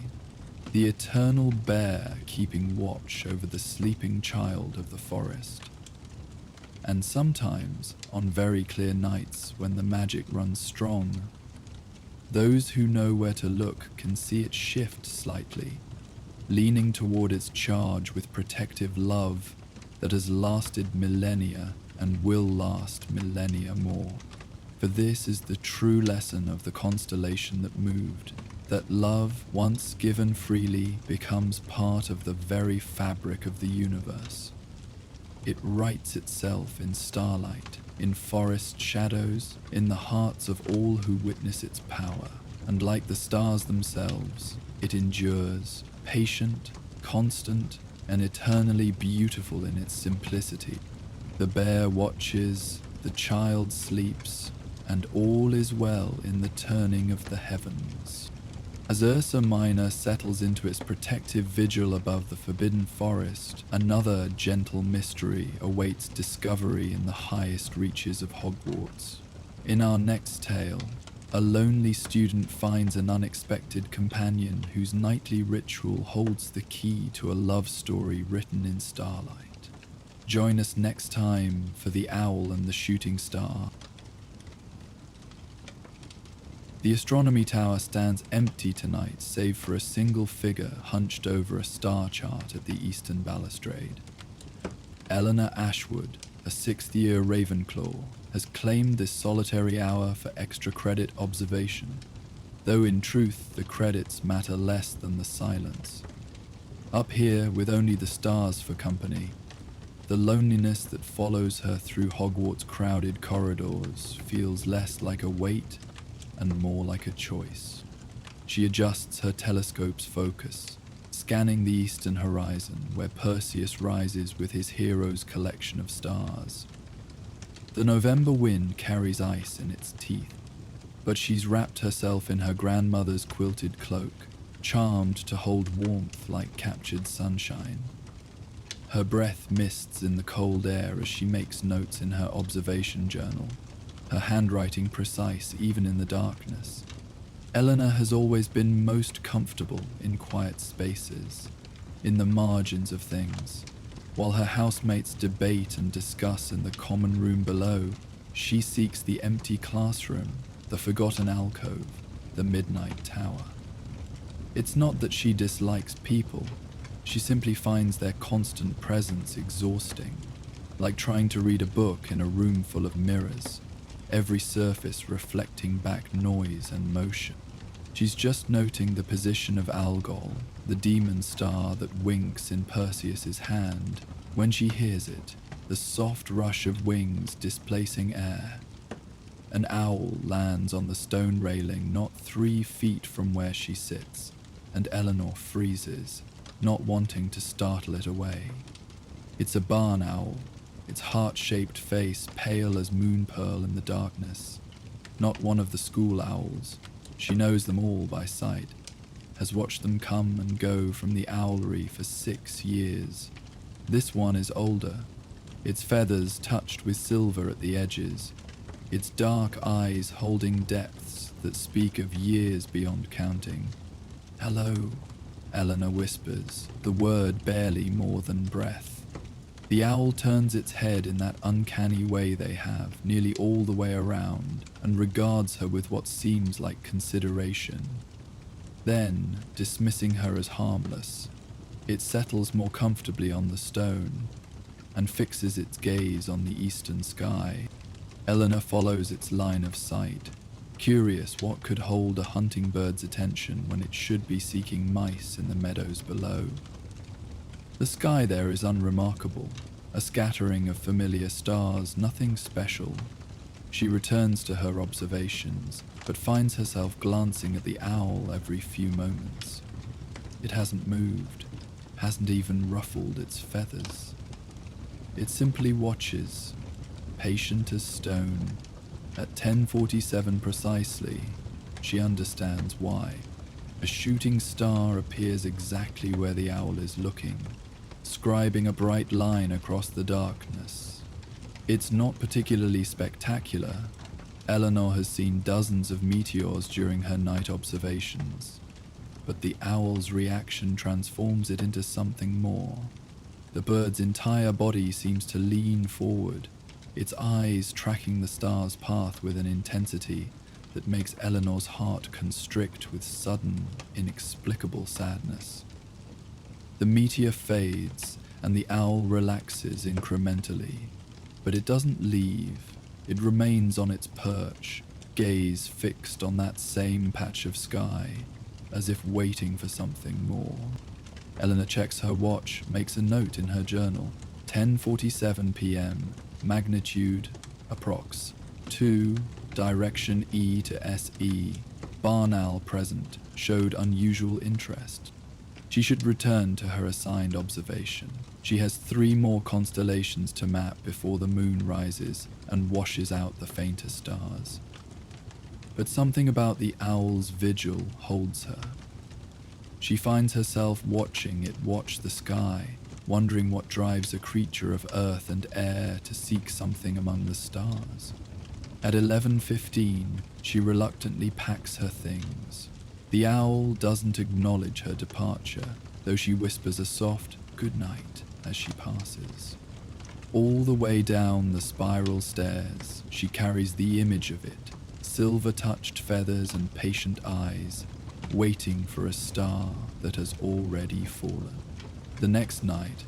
the eternal bear keeping watch over the sleeping child of the forest. And sometimes, on very clear nights when the magic runs strong, those who know where to look can see it shift slightly, leaning toward its charge with protective love that has lasted millennia and will last millennia more. For this is the true lesson of the constellation that moved, that love, once given freely, becomes part of the very fabric of the universe. It writes itself in starlight, in forest shadows, in the hearts of all who witness its power, and like the stars themselves, it endures, patient, constant, and eternally beautiful in its simplicity. The bear watches, the child sleeps, and all is well in the turning of the heavens. As Ursa Minor settles into its protective vigil above the Forbidden Forest, another gentle mystery awaits discovery in the highest reaches of Hogwarts. In our next tale, a lonely student finds an unexpected companion whose nightly ritual holds the key to a love story written in starlight. Join us next time for The Owl and the Shooting Star. The Astronomy Tower stands empty tonight save for a single figure hunched over a star chart at the eastern balustrade. Eleanor Ashwood, a sixth-year Ravenclaw, has claimed this solitary hour for extra credit observation, though in truth the credits matter less than the silence. Up here, with only the stars for company, the loneliness that follows her through Hogwarts' crowded corridors feels less like a weight and more like a choice. She adjusts her telescope's focus, scanning the eastern horizon where Perseus rises with his hero's collection of stars. The November wind carries ice in its teeth, but she's wrapped herself in her grandmother's quilted cloak, charmed to hold warmth like captured sunshine. Her breath mists in the cold air as she makes notes in her observation journal, her handwriting precise even in the darkness. Eleanor has always been most comfortable in quiet spaces, in the margins of things. While her housemates debate and discuss in the common room below, she seeks the empty classroom, the forgotten alcove, the midnight tower. It's not that she dislikes people, she simply finds their constant presence exhausting, like trying to read a book in a room full of mirrors, every surface reflecting back noise and motion. She's just noting the position of Algol, the demon star that winks in Perseus's hand, when she hears it, the soft rush of wings displacing air. An owl lands on the stone railing not 3 feet from where she sits, and Eleanor freezes, not wanting to startle it away. It's a barn owl, its heart-shaped face pale as moon pearl in the darkness. Not one of the school owls. She knows them all by sight, has watched them come and go from the owlery for 6 years. This one is older, its feathers touched with silver at the edges, its dark eyes holding depths that speak of years beyond counting. "Hello," Eleanor whispers, the word barely more than breath. The owl turns its head in that uncanny way they have, nearly all the way around, and regards her with what seems like consideration. Then, dismissing her as harmless, it settles more comfortably on the stone and fixes its gaze on the eastern sky. Eleanor follows its line of sight, curious what could hold a hunting bird's attention when it should be seeking mice in the meadows below. The sky there is unremarkable, a scattering of familiar stars, nothing special. She returns to her observations, but finds herself glancing at the owl every few moments. It hasn't moved, hasn't even ruffled its feathers. It simply watches, patient as stone. At 10:47 precisely, she understands why. A shooting star appears exactly where the owl is looking, scribing a bright line across the darkness. It's not particularly spectacular. Eleanor has seen dozens of meteors during her night observations, but the owl's reaction transforms it into something more. The bird's entire body seems to lean forward, its eyes tracking the star's path with an intensity that makes Eleanor's heart constrict with sudden, inexplicable sadness. The meteor fades, and the owl relaxes incrementally, but it doesn't leave. It remains on its perch, gaze fixed on that same patch of sky, as if waiting for something more. Eleanor checks her watch, makes a note in her journal. 10:47 p.m. Magnitude, approx. 2, direction E to SE. Barn owl present, showed unusual interest. She should return to her assigned observation. She has 3 more constellations to map before the moon rises and washes out the fainter stars. But something about the owl's vigil holds her. She finds herself watching it watch the sky, wondering what drives a creature of earth and air to seek something among the stars. At 11:15, she reluctantly packs her things. The owl doesn't acknowledge her departure, though she whispers a soft "good night" as she passes. All the way down the spiral stairs, she carries the image of it, silver-touched feathers and patient eyes, waiting for a star that has already fallen. The next night,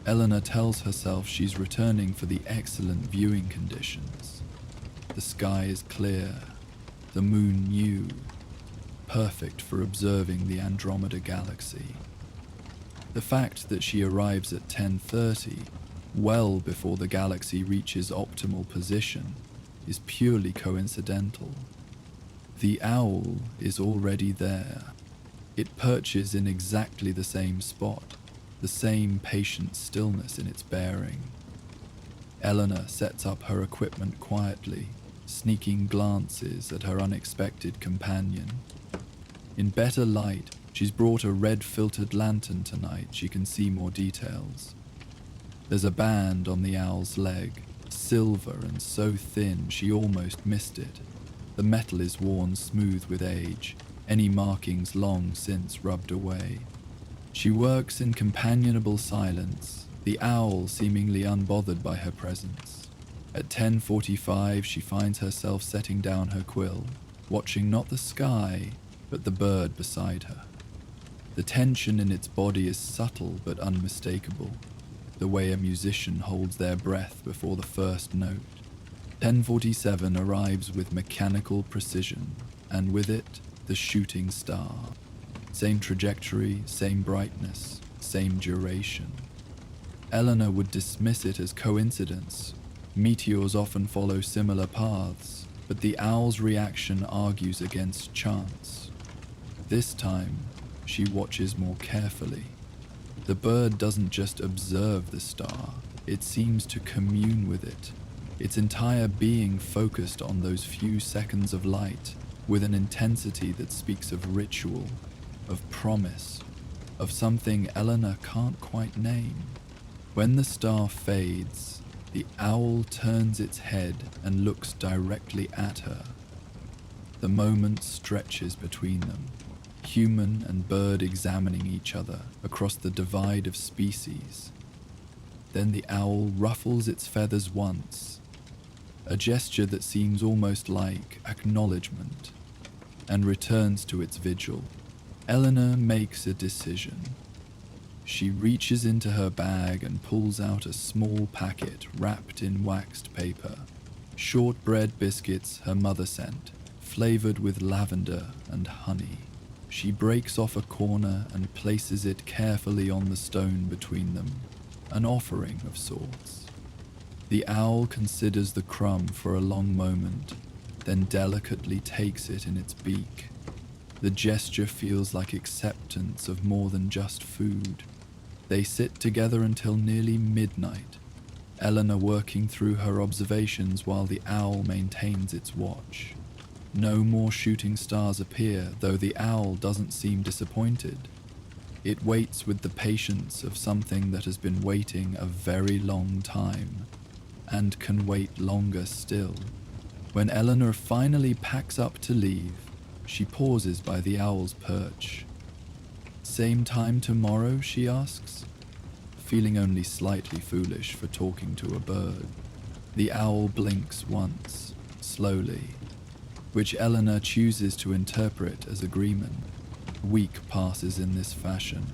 Eleanor tells herself she's returning for the excellent viewing conditions. The sky is clear, the moon new, perfect for observing the Andromeda galaxy. The fact that she arrives at 10:30, well before the galaxy reaches optimal position, is purely coincidental. The owl is already there. It perches in exactly the same spot, the same patient stillness in its bearing. Eleanor sets up her equipment quietly, sneaking glances at her unexpected companion. In better light, she's brought a red-filtered lantern tonight. She can see more details. There's a band on the owl's leg, silver and so thin she almost missed it. The metal is worn smooth with age, any markings long since rubbed away. She works in companionable silence, the owl seemingly unbothered by her presence. At 10:45, she finds herself setting down her quill, watching not the sky, but the bird beside her. The tension in its body is subtle but unmistakable, the way a musician holds their breath before the first note. 10:47 arrives with mechanical precision, and with it, the shooting star. Same trajectory, same brightness, same duration. Eleanor would dismiss it as coincidence. Meteors often follow similar paths, but the owl's reaction argues against chance. This time, she watches more carefully. The bird doesn't just observe the star, it seems to commune with it, its entire being focused on those few seconds of light, with an intensity that speaks of ritual, of promise, of something Eleanor can't quite name. When the star fades, the owl turns its head and looks directly at her. The moment stretches between them, human and bird examining each other across the divide of species. Then the owl ruffles its feathers once, a gesture that seems almost like acknowledgement, and returns to its vigil. Eleanor makes a decision. She reaches into her bag and pulls out a small packet wrapped in waxed paper. Shortbread biscuits her mother sent, flavored with lavender and honey. She breaks off a corner and places it carefully on the stone between them, an offering of sorts. The owl considers the crumb for a long moment, then delicately takes it in its beak. The gesture feels like acceptance of more than just food. They sit together until nearly midnight, Eleanor working through her observations while the owl maintains its watch. No more shooting stars appear, though the owl doesn't seem disappointed. It waits with the patience of something that has been waiting a very long time, and can wait longer still. When Eleanor finally packs up to leave, she pauses by the owl's perch. "Same time tomorrow?" she asks, feeling only slightly foolish for talking to a bird. The owl blinks once, slowly, which Eleanor chooses to interpret as agreement. A week passes in this fashion.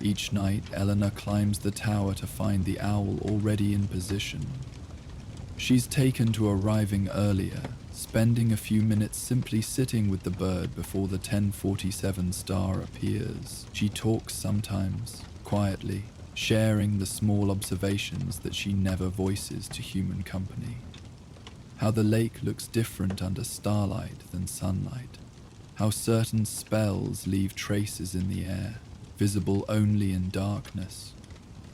Each night, Eleanor climbs the tower to find the owl already in position. She's taken to arriving earlier, spending a few minutes simply sitting with the bird before the 1047 star appears. She talks sometimes, quietly, sharing the small observations that she never voices to human company. How the lake looks different under starlight than sunlight. How certain spells leave traces in the air, visible only in darkness.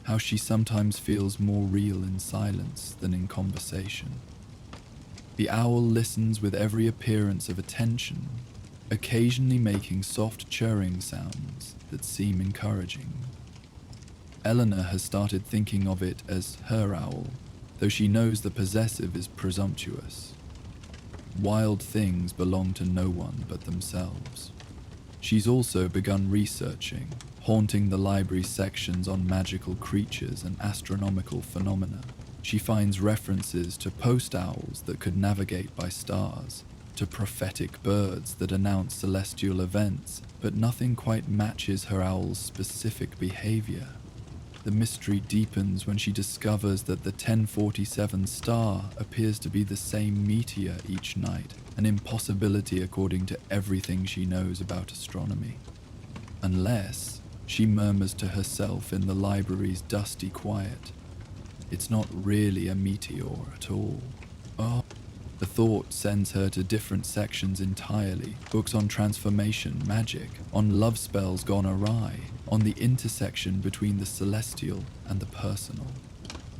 How she sometimes feels more real in silence than in conversation. The owl listens with every appearance of attention, occasionally making soft chirring sounds that seem encouraging. Eleanor has started thinking of it as her owl, though she knows the possessive is presumptuous. Wild things belong to no one but themselves. She's also begun researching, haunting the library's sections on magical creatures and astronomical phenomena. She finds references to post owls that could navigate by stars, to prophetic birds that announce celestial events, but nothing quite matches her owl's specific behavior. The mystery deepens when she discovers that the 1047 star appears to be the same meteor each night, an impossibility according to everything she knows about astronomy. Unless, she murmurs to herself in the library's dusty quiet, it's not really a meteor at all. Oh, the thought sends her to different sections entirely. Books on transformation, magic, on love spells gone awry, on the intersection between the celestial and the personal.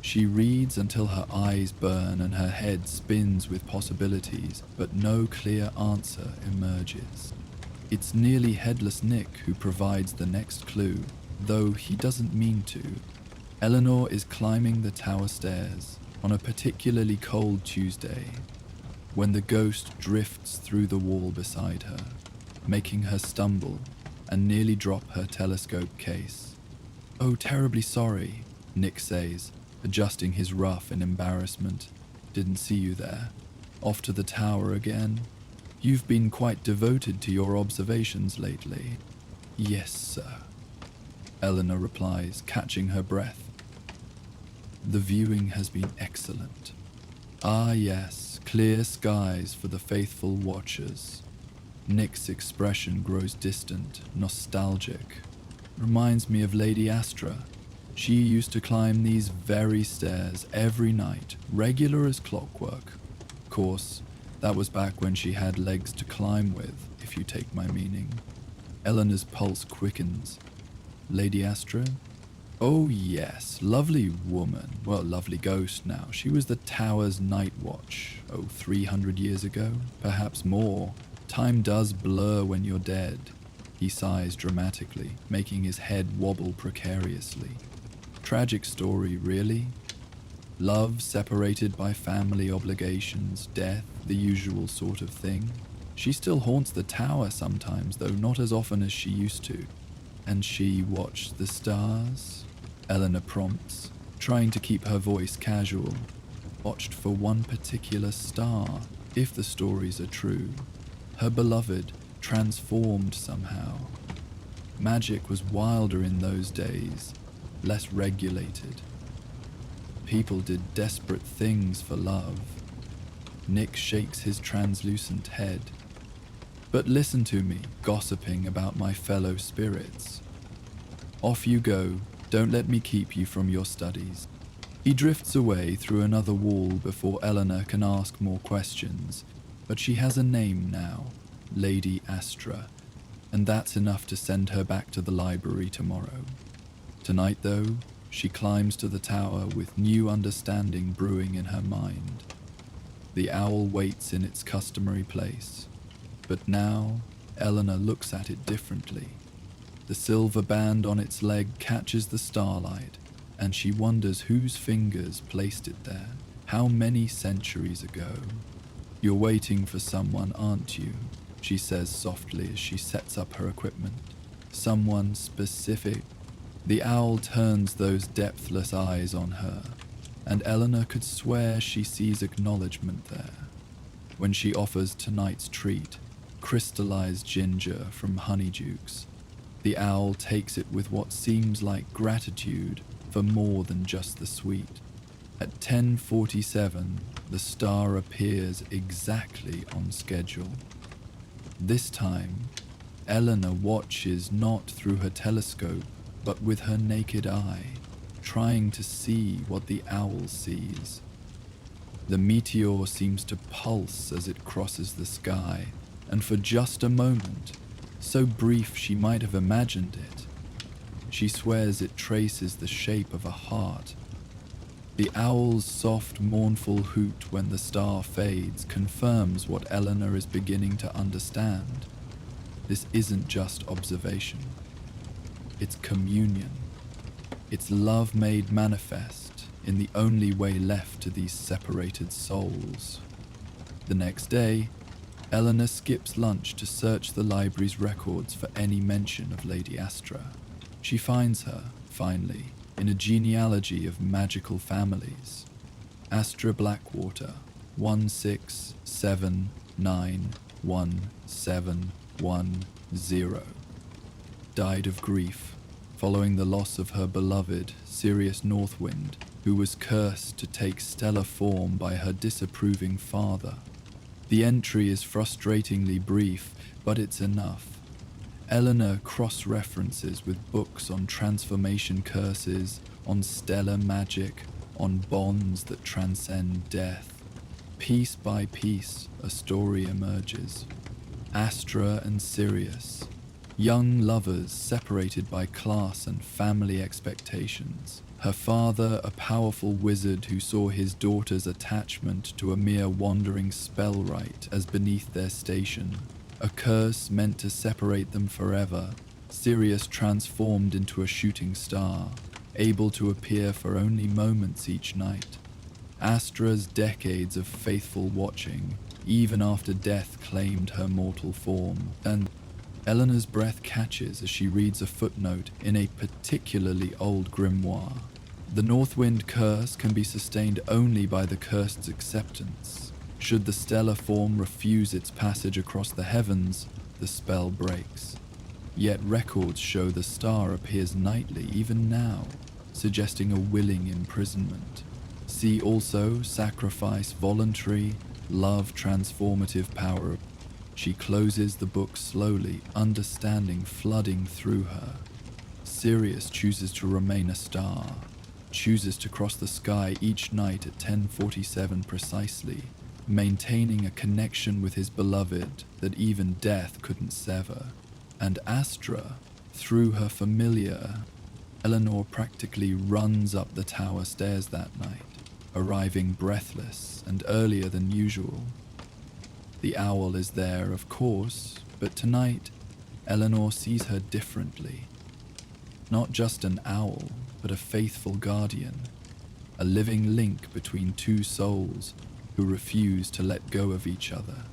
She reads until her eyes burn and her head spins with possibilities, but no clear answer emerges. It's nearly Headless Nick who provides the next clue, though he doesn't mean to. Eleanor is climbing the tower stairs on a particularly cold Tuesday, when the ghost drifts through the wall beside her, making her stumble and nearly drop her telescope case. "Oh, terribly sorry," Nick says, adjusting his ruff in embarrassment. "Didn't see you there. Off to the tower again? You've been quite devoted to your observations lately." "Yes, sir," Eleanor replies, catching her breath. "The viewing has been excellent. Ah yes, clear skies for the faithful watchers." Nick's expression grows distant, nostalgic. "Reminds me of Lady Astra. She used to climb these very stairs every night, regular as clockwork. Of course, That was back when she had legs to climb with, if you take my meaning. Eleanor's pulse quickens. Lady Astra? Oh yes, lovely woman. Well, lovely ghost now. She was the tower's night watch. 300 years ago? Perhaps more. Time does blur when you're dead. He sighs dramatically, making his head wobble precariously. Tragic story, really? Love separated by family obligations, death, the usual sort of thing. She still haunts the tower sometimes, though not as often as she used to. And she watched the stars? Eleanor prompts, trying to keep her voice casual. Watched for one particular star, if the stories are true. Her beloved, transformed somehow. Magic was wilder in those days, less regulated. People did desperate things for love. Nick shakes his translucent head. But listen to me, gossiping about my fellow spirits. Off you go, don't let me keep you from your studies. He drifts away through another wall before Eleanor can ask more questions, but she has a name now, Lady Astra, and that's enough to send her back to the library tomorrow. Tonight, though, she climbs to the tower with new understanding brewing in her mind. The owl waits in its customary place, but now Eleanor looks at it differently. The silver band on its leg catches the starlight, and she wonders whose fingers placed it there, how many centuries ago. You're waiting for someone, aren't you? She says softly as she sets up her equipment. Someone specific. The owl turns those depthless eyes on her, and Eleanor could swear she sees acknowledgement there. When she offers tonight's treat, crystallized ginger from Honeydukes, the owl takes it with what seems like gratitude for more than just the sweet. At 10:47, the star appears exactly on schedule. This time, Eleanor watches not through her telescope, but with her naked eye, trying to see what the owl sees. The meteor seems to pulse as it crosses the sky, and for just a moment, so brief she might have imagined it, she swears it traces the shape of a heart. The owl's soft, mournful hoot when the star fades confirms what Eleanor is beginning to understand. This isn't just observation. It's communion. It's love made manifest in the only way left to these separated souls. The next day, Eleanor skips lunch to search the library's records for any mention of Lady Astra. She finds her, finally, in a genealogy of magical families. Astra Blackwater, 167911710. Died of grief, following the loss of her beloved, Sirius Northwind, who was cursed to take stellar form by her disapproving father. The entry is frustratingly brief, but it's enough. Eleanor cross-references with books on transformation curses, on stellar magic, on bonds that transcend death. Piece by piece, a story emerges. Astra and Sirius, young lovers separated by class and family expectations. Her father, a powerful wizard who saw his daughter's attachment to a mere wandering spellwright as beneath their station. A curse meant to separate them forever. Sirius transformed into a shooting star, able to appear for only moments each night. Astra's decades of faithful watching, even after death claimed her mortal form, and Eleanor's breath catches as she reads a footnote in a particularly old grimoire. The Northwind curse can be sustained only by the cursed's acceptance. Should the stellar form refuse its passage across the heavens, the spell breaks. Yet records show the star appears nightly even now, suggesting a willing imprisonment. See also sacrifice voluntary, love transformative power. She closes the book slowly, understanding flooding through her. Sirius chooses to remain a star, chooses to cross the sky each night at 10:47 precisely, maintaining a connection with his beloved that even death couldn't sever. And Astra, through her familiar, Eleanor practically runs up the tower stairs that night, arriving breathless and earlier than usual. The owl is there, of course, but tonight, Eleanor sees her differently. Not just an owl, but a faithful guardian, a living link between two souls who refuse to let go of each other.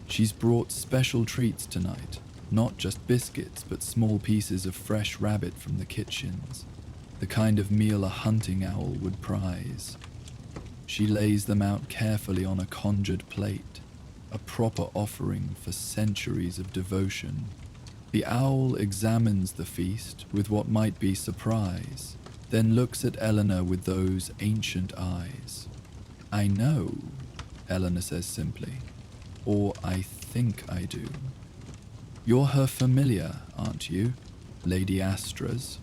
She's brought special treats tonight, not just biscuits, but small pieces of fresh rabbit from the kitchens, the kind of meal a hunting owl would prize. She lays them out carefully on a conjured plate, a proper offering for centuries of devotion. The owl examines the feast with what might be surprise, then looks at Eleanor with those ancient eyes. "I know," Eleanor says simply, "or I think I do." "You're her familiar, aren't you, Lady Astra's?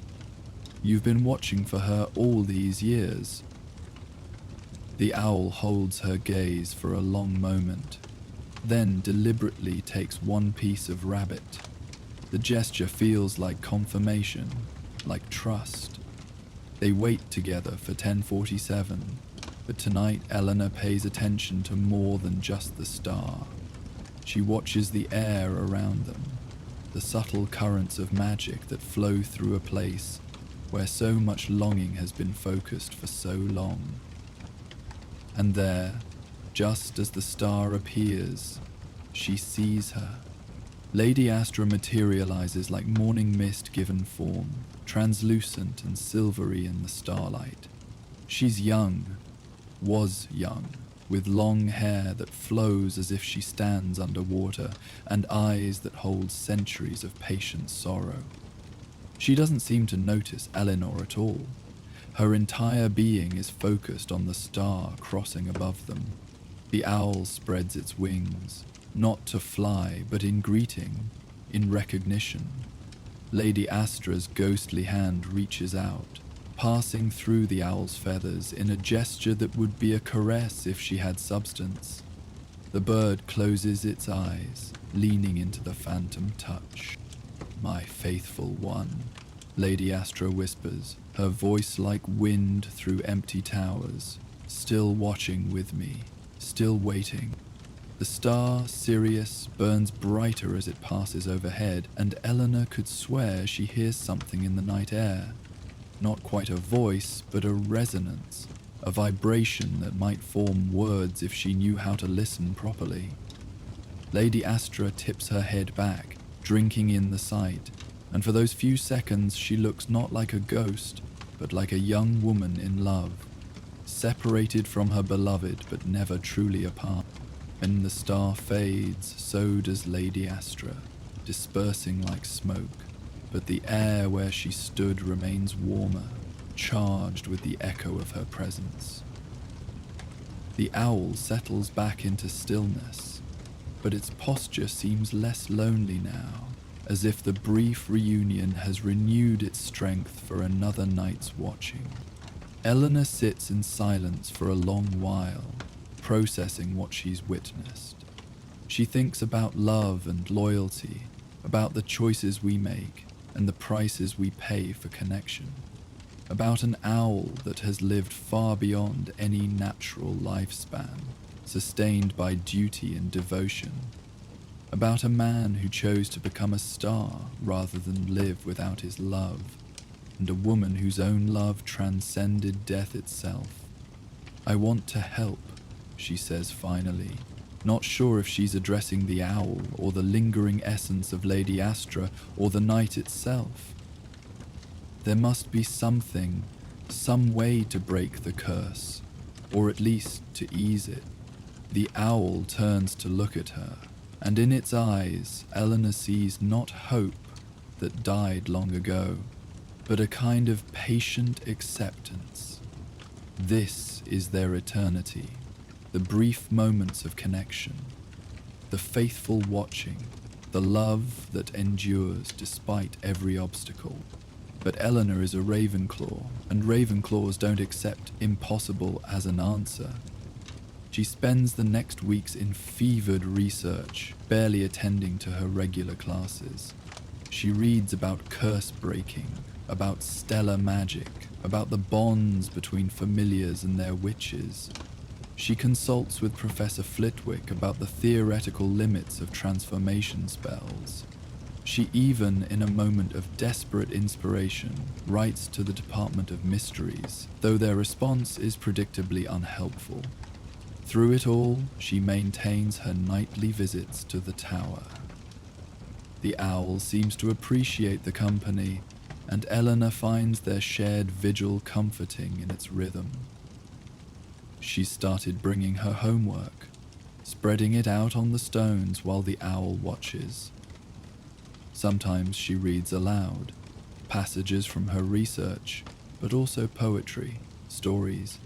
You've been watching for her all these years." The owl holds her gaze for a long moment, then deliberately takes one piece of rabbit. The gesture feels like confirmation, like trust. They wait together for 10:47, but tonight Eleanor pays attention to more than just the star. She watches the air around them, the subtle currents of magic that flow through a place where so much longing has been focused for so long. And there, just as the star appears, she sees her. Lady Astra materializes like morning mist given form, translucent and silvery in the starlight. She's young, was young, with long hair that flows as if she stands underwater, and eyes that hold centuries of patient sorrow. She doesn't seem to notice Eleanor at all. Her entire being is focused on the star crossing above them. The owl spreads its wings, not to fly, but in greeting, in recognition. Lady Astra's ghostly hand reaches out, passing through the owl's feathers in a gesture that would be a caress if she had substance. The bird closes its eyes, leaning into the phantom touch. "My faithful one," Lady Astra whispers, her voice like wind through empty towers, still watching with me, still waiting. The star, Sirius, burns brighter as it passes overhead, and Eleanor could swear she hears something in the night air. Not quite a voice, but a resonance, a vibration that might form words if she knew how to listen properly. Lady Astra tips her head back, drinking in the sight, and for those few seconds she looks not like a ghost, but like a young woman in love, separated from her beloved but never truly apart. When the star fades, so does Lady Astra, dispersing like smoke, but the air where she stood remains warmer, charged with the echo of her presence. The owl settles back into stillness, but its posture seems less lonely now, as if the brief reunion has renewed its strength for another night's watching. Eleanor sits in silence for a long while, processing what she's witnessed. She thinks about love and loyalty, about the choices we make and the prices we pay for connection, about an owl that has lived far beyond any natural lifespan, sustained by duty and devotion, about a man who chose to become a star rather than live without his love, and a woman whose own love transcended death itself. "I want to help," she says finally, not sure if she's addressing the owl or the lingering essence of Lady Astra or the night itself. There must be something, some way to break the curse, or at least to ease it. The owl turns to look at her, and in its eyes, Eleanor sees not hope that died long ago, but a kind of patient acceptance. This is their eternity. The brief moments of connection, the faithful watching, the love that endures despite every obstacle. But Eleanor is a Ravenclaw, and Ravenclaws don't accept impossible as an answer. She spends the next weeks in fevered research, barely attending to her regular classes. She reads about curse breaking, about stellar magic, about the bonds between familiars and their witches. She consults with Professor Flitwick about the theoretical limits of transformation spells. She even, in a moment of desperate inspiration, writes to the Department of Mysteries, though their response is predictably unhelpful. Through it all, she maintains her nightly visits to the tower. The owl seems to appreciate the company, and Eleanor finds their shared vigil comforting in its rhythm. She's started bringing her homework, spreading it out on the stones while the owl watches. Sometimes she reads aloud, passages from her research, but also poetry, stories,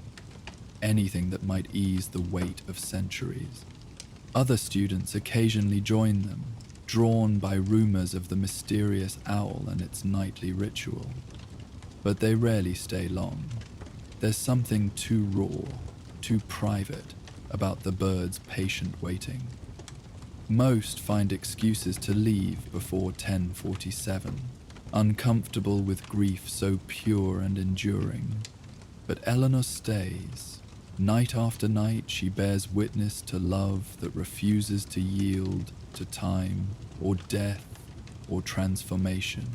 anything that might ease the weight of centuries. Other students occasionally join them, drawn by rumors of the mysterious owl and its nightly ritual. But they rarely stay long. There's something too raw, too private about the bird's patient waiting. Most find excuses to leave before 10:47, uncomfortable with grief so pure and enduring. But Eleanor stays. Night after night she bears witness to love that refuses to yield to time or death or transformation.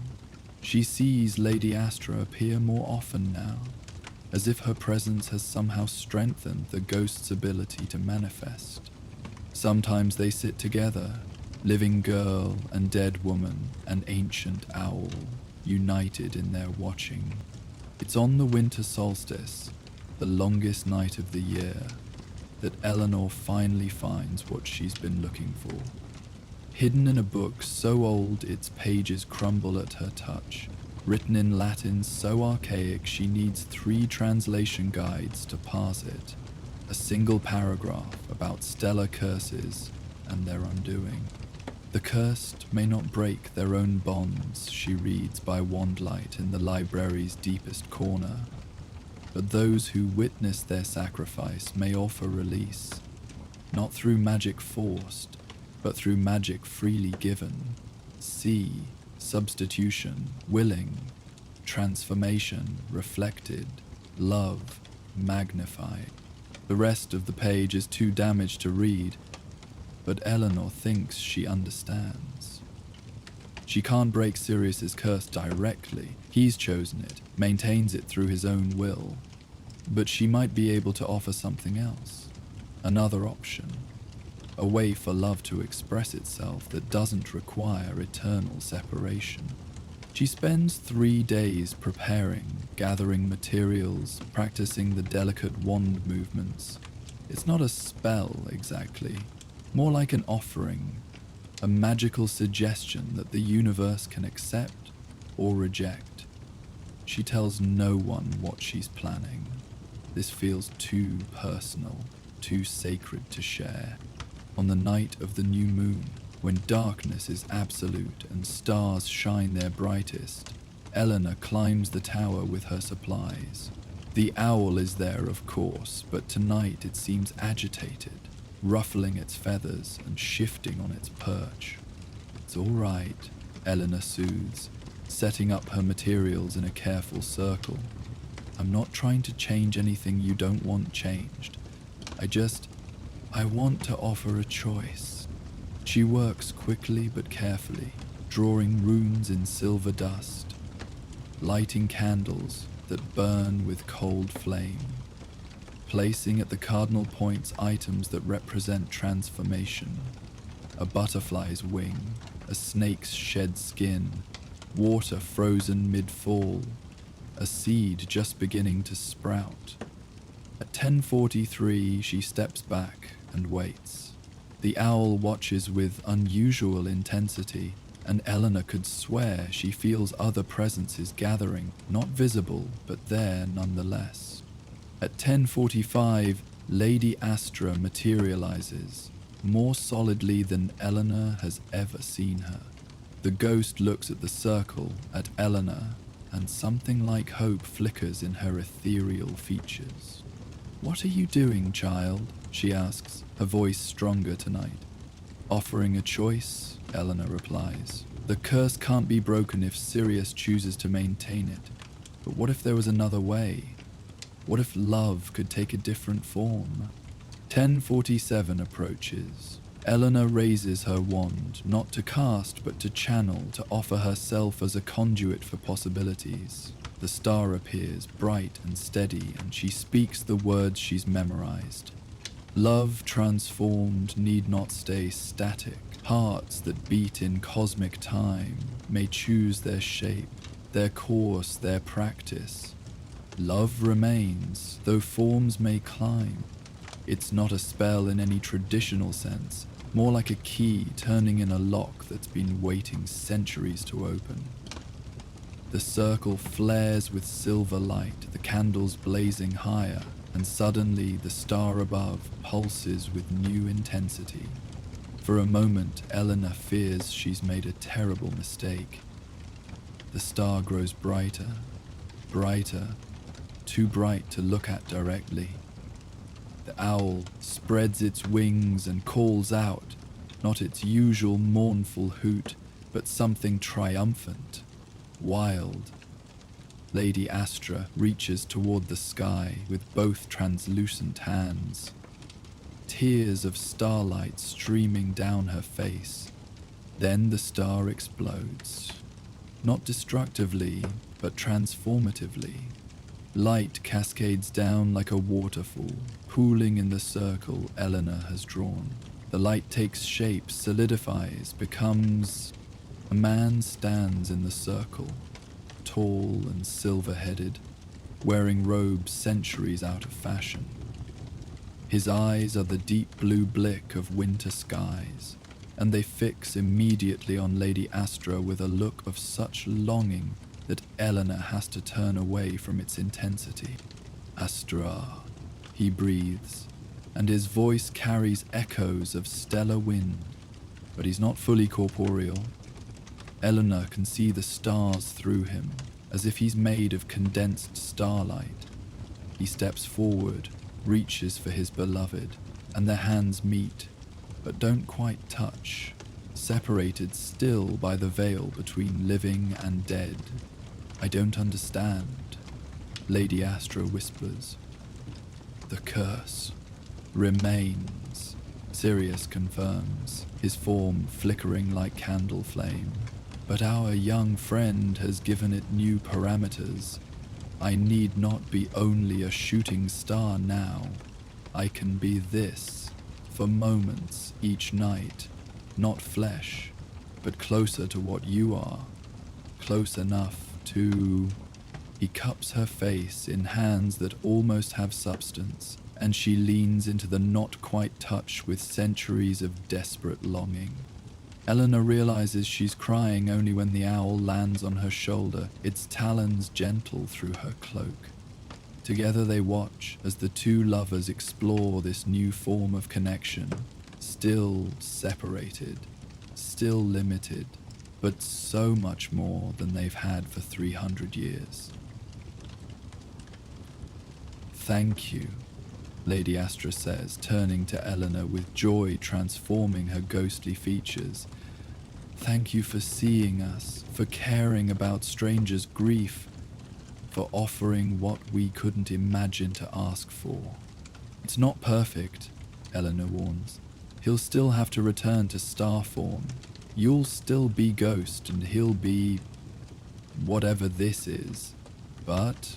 She sees Lady Astra appear more often now, as if her presence has somehow strengthened the ghost's ability to manifest. Sometimes they sit together, living girl and dead woman and ancient owl, united in their watching. It's on the winter solstice, the longest night of the year, that Eleanor finally finds what she's been looking for. Hidden in a book so old its pages crumble at her touch, written in Latin so archaic she needs 3 translation guides to parse it. A single paragraph about stellar curses and their undoing. The cursed may not break their own bonds, she reads by wandlight in the library's deepest corner, but those who witness their sacrifice may offer release, not through magic forced, but through magic freely given. See, substitution, willing, transformation, reflected, love, magnified. The rest of the page is too damaged to read, but Eleanor thinks she understands. She can't break Sirius's curse directly. He's chosen it, maintains it through his own will. But she might be able to offer something else, another option, a way for love to express itself that doesn't require eternal separation. She spends 3 days preparing, gathering materials, practicing the delicate wand movements. It's not a spell exactly, more like an offering, a magical suggestion that the universe can accept or reject. She tells no one what she's planning. This feels too personal, too sacred to share. On the night of the new moon, when darkness is absolute and stars shine their brightest, Eleanor climbs the tower with her supplies. The owl is there, of course, but tonight it seems agitated, ruffling its feathers and shifting on its perch. It's all right, Eleanor soothes, setting up her materials in a careful circle. I'm not trying to change anything you don't want changed. I want to offer a choice. She works quickly but carefully, drawing runes in silver dust, lighting candles that burn with cold flame, placing at the cardinal points items that represent transformation: a butterfly's wing, a snake's shed skin, water frozen mid-fall, a seed just beginning to sprout. At 10:43, she steps back and waits. The owl watches with unusual intensity, and Eleanor could swear she feels other presences gathering, not visible, but there nonetheless. At 10:45, Lady Astra materializes, more solidly than Eleanor has ever seen her. The ghost looks at the circle, at Eleanor, and something like hope flickers in her ethereal features. "What are you doing, child?" she asks, her voice stronger tonight. Offering a choice, Eleanor replies. The curse can't be broken if Sirius chooses to maintain it. But what if there was another way? What if love could take a different form? 10:47 approaches. Eleanor raises her wand, not to cast but to channel, to offer herself as a conduit for possibilities. The star appears, bright and steady, and she speaks the words she's memorized. Love transformed need not stay static. Hearts that beat in cosmic time may choose their shape, their course, their practice. Love remains, though forms may climb. It's not a spell in any traditional sense, more like a key turning in a lock that's been waiting centuries to open. The circle flares with silver light, the candles blazing higher, and suddenly the star above pulses with new intensity. For a moment, Eleanor fears she's made a terrible mistake. The star grows brighter, brighter, too bright to look at directly. The owl spreads its wings and calls out, not its usual mournful hoot, but something triumphant, wild. Lady Astra reaches toward the sky with both translucent hands. Tears of starlight streaming down her face. Then the star explodes. Not destructively, but transformatively. Light cascades down like a waterfall, pooling in the circle Eleanor has drawn. The light takes shape, solidifies, becomes... A man stands in the circle, tall and silver-headed, wearing robes centuries out of fashion. His eyes are the deep blue blick of winter skies, and they fix immediately on Lady Astra with a look of such longing that Eleanor has to turn away from its intensity. Astra, he breathes, and his voice carries echoes of stellar wind, but he's not fully corporeal. Eleanor can see the stars through him, as if he's made of condensed starlight. He steps forward, reaches for his beloved, and their hands meet, but don't quite touch, separated still by the veil between living and dead. I don't understand, Lady Astra whispers. The curse remains, Sirius confirms, his form flickering like candle flame. But our young friend has given it new parameters. I need not be only a shooting star now. I can be this, for moments each night, not flesh, but closer to what you are, close enough to... He cups her face in hands that almost have substance, and she leans into the not quite touch with centuries of desperate longing. Eleanor realizes she's crying only when the owl lands on her shoulder, its talons gentle through her cloak. Together they watch as the two lovers explore this new form of connection, still separated, still limited, but so much more than they've had for 300 years. Thank you, Lady Astra says, turning to Eleanor with joy transforming her ghostly features. Thank you for seeing us, for caring about strangers' grief, for offering what we couldn't imagine to ask for. It's not perfect, Eleanor warns. He'll still have to return to star form. You'll still be Ghost, and he'll be... whatever this is. But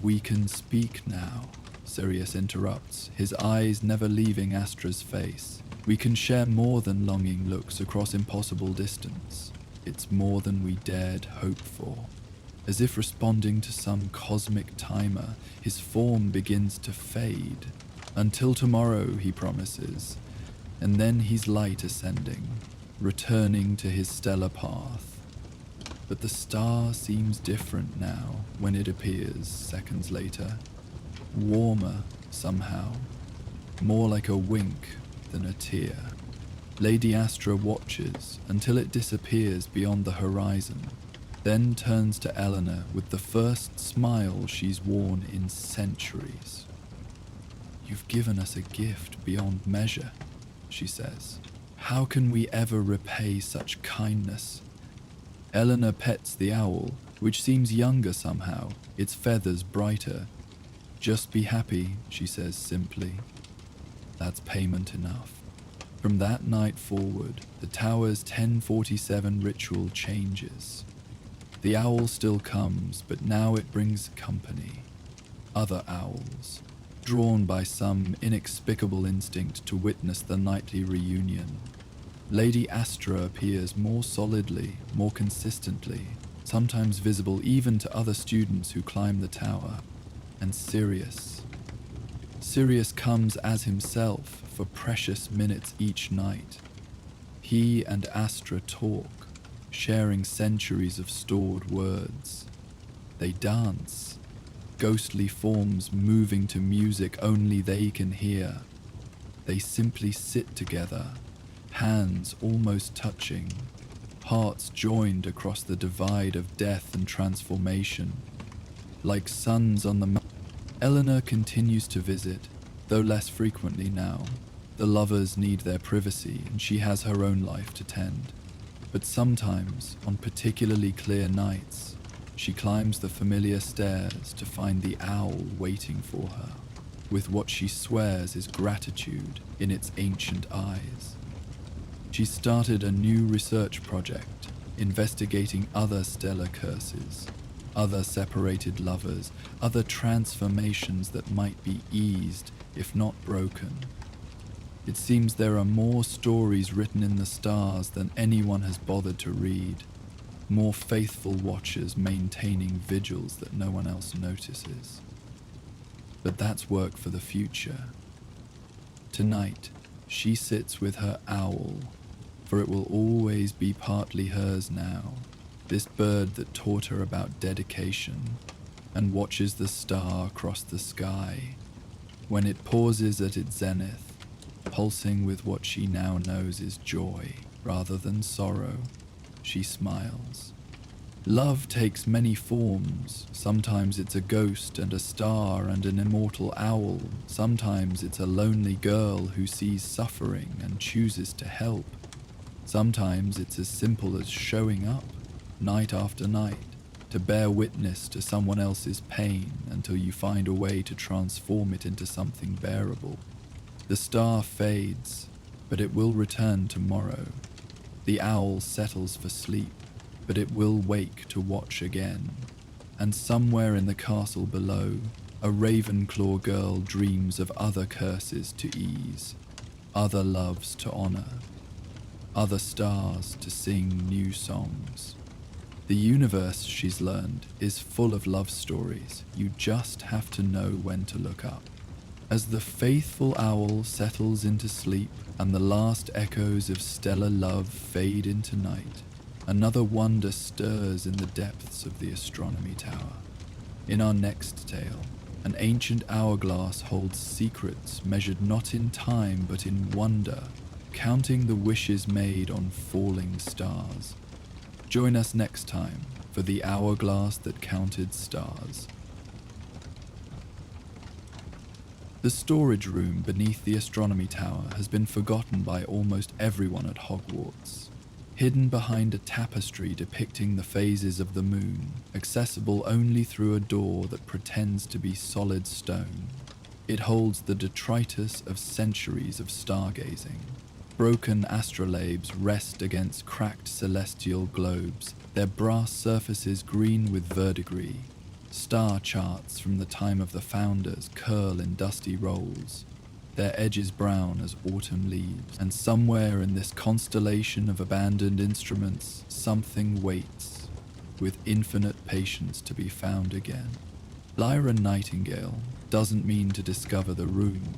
we can speak now, Sirius interrupts, his eyes never leaving Astra's face. We can share more than longing looks across impossible distance. It's more than we dared hope for. As if responding to some cosmic timer, his form begins to fade. Until tomorrow, he promises, and then he's light ascending, returning to his stellar path. But the star seems different now when it appears seconds later. Warmer, somehow. More like a wink than a tear. Lady Astra watches until it disappears beyond the horizon, then turns to Eleanor with the first smile she's worn in centuries. "You've given us a gift beyond measure," she says. "How can we ever repay such kindness?" Eleanor pets the owl, which seems younger somehow, its feathers brighter. "Just be happy," she says simply. That's payment enough. From that night forward, the tower's 1047 ritual changes. The owl still comes, but now it brings company. Other owls, drawn by some inexplicable instinct to witness the nightly reunion. Lady Astra appears more solidly, more consistently, sometimes visible even to other students who climb the tower. And Sirius comes as himself for precious minutes each night. He and Astra talk, sharing centuries of stored words. They dance, ghostly forms moving to music only they can hear. They simply sit together, hands almost touching, hearts joined across the divide of death and transformation. Like suns on the mountain, Eleanor continues to visit, though less frequently now. The lovers need their privacy and she has her own life to tend. But sometimes, on particularly clear nights, she climbs the familiar stairs to find the owl waiting for her, with what she swears is gratitude in its ancient eyes. She started a new research project, investigating other stellar curses, other separated lovers, other transformations that might be eased, if not broken. It seems there are more stories written in the stars than anyone has bothered to read, more faithful watchers maintaining vigils that no one else notices. But that's work for the future. Tonight, she sits with her owl, for it will always be partly hers now, this bird that taught her about dedication, and watches the star across the sky. When it pauses at its zenith, pulsing with what she now knows is joy rather than sorrow, she smiles. Love takes many forms. Sometimes it's a ghost and a star and an immortal owl. Sometimes it's a lonely girl who sees suffering and chooses to help. Sometimes it's as simple as showing up, night after night, to bear witness to someone else's pain until you find a way to transform it into something bearable. The star fades, but it will return tomorrow. The owl settles for sleep, but it will wake to watch again. And somewhere in the castle below, a Ravenclaw girl dreams of other curses to ease, other loves to honor, other stars to sing new songs. The universe, she's learned, is full of love stories. You just have to know when to look up. As the faithful owl settles into sleep and the last echoes of stellar love fade into night, another wonder stirs in the depths of the Astronomy Tower. In our next tale, an ancient hourglass holds secrets measured not in time but in wonder, counting the wishes made on falling stars. Join us next time for the hourglass that counted stars. The storage room beneath the Astronomy Tower has been forgotten by almost everyone at Hogwarts. Hidden behind a tapestry depicting the phases of the moon, accessible only through a door that pretends to be solid stone, it holds the detritus of centuries of stargazing. Broken astrolabes rest against cracked celestial globes, their brass surfaces green with verdigris. Star charts from the time of the founders curl in dusty rolls, their edges brown as autumn leaves, and somewhere in this constellation of abandoned instruments, something waits, with infinite patience to be found again. Lyra Nightingale doesn't mean to discover the room.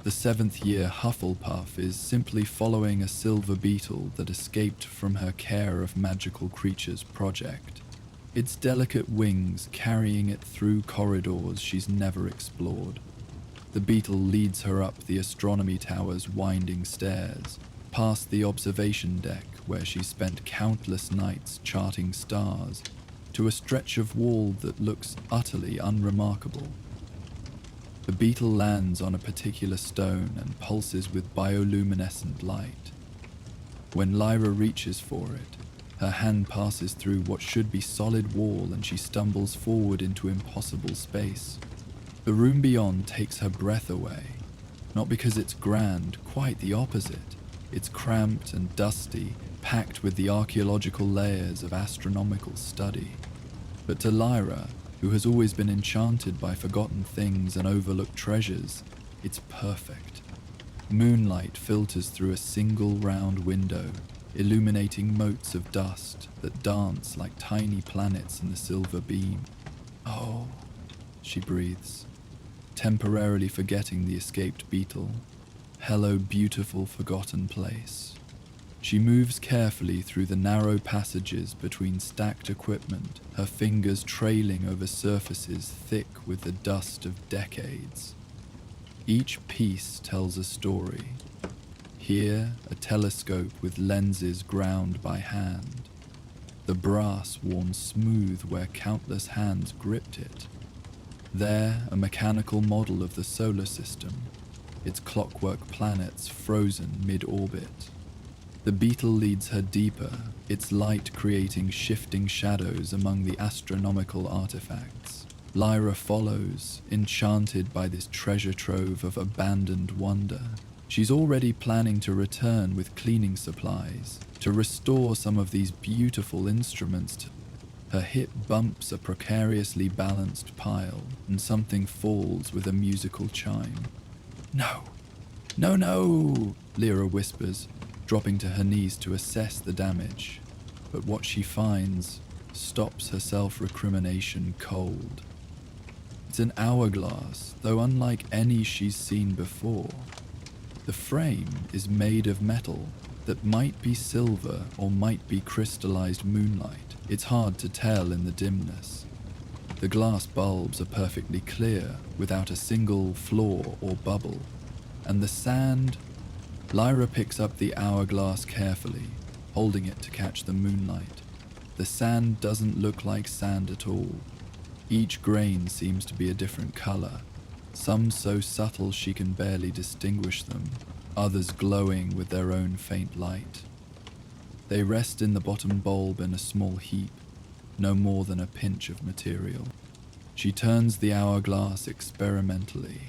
The 7th year Hufflepuff is simply following a silver beetle that escaped from her Care of Magical Creatures project, its delicate wings carrying it through corridors she's never explored. The beetle leads her up the Astronomy Tower's winding stairs, past the observation deck where she spent countless nights charting stars, to a stretch of wall that looks utterly unremarkable. The beetle lands on a particular stone and pulses with bioluminescent light. When Lyra reaches for it, her hand passes through what should be solid wall and she stumbles forward into impossible space. The room beyond takes her breath away, not because it's grand, quite the opposite. It's cramped and dusty, packed with the archaeological layers of astronomical study. But to Lyra, who has always been enchanted by forgotten things and overlooked treasures, it's perfect. Moonlight filters through a single round window, illuminating motes of dust that dance like tiny planets in the silver beam. "Oh," she breathes, temporarily forgetting the escaped beetle. "Hello, beautiful forgotten place." She moves carefully through the narrow passages between stacked equipment, her fingers trailing over surfaces thick with the dust of decades. Each piece tells a story. Here, a telescope with lenses ground by hand, the brass worn smooth where countless hands gripped it. There, a mechanical model of the solar system, its clockwork planets frozen mid-orbit. The beetle leads her deeper, its light creating shifting shadows among the astronomical artifacts. Lyra follows, enchanted by this treasure trove of abandoned wonder. She's already planning to return with cleaning supplies, to restore some of these beautiful instruments. Her hip bumps a precariously balanced pile, and something falls with a musical chime. "No! No, no!" Lyra whispers, dropping to her knees to assess the damage. But what she finds stops her self-recrimination cold. It's an hourglass, though unlike any she's seen before. The frame is made of metal that might be silver or might be crystallized moonlight. It's hard to tell in the dimness. The glass bulbs are perfectly clear, without a single flaw or bubble. And the sand... Lyra picks up the hourglass carefully, holding it to catch the moonlight. The sand doesn't look like sand at all. Each grain seems to be a different color, some so subtle she can barely distinguish them, others glowing with their own faint light. They rest in the bottom bulb in a small heap, no more than a pinch of material. She turns the hourglass experimentally.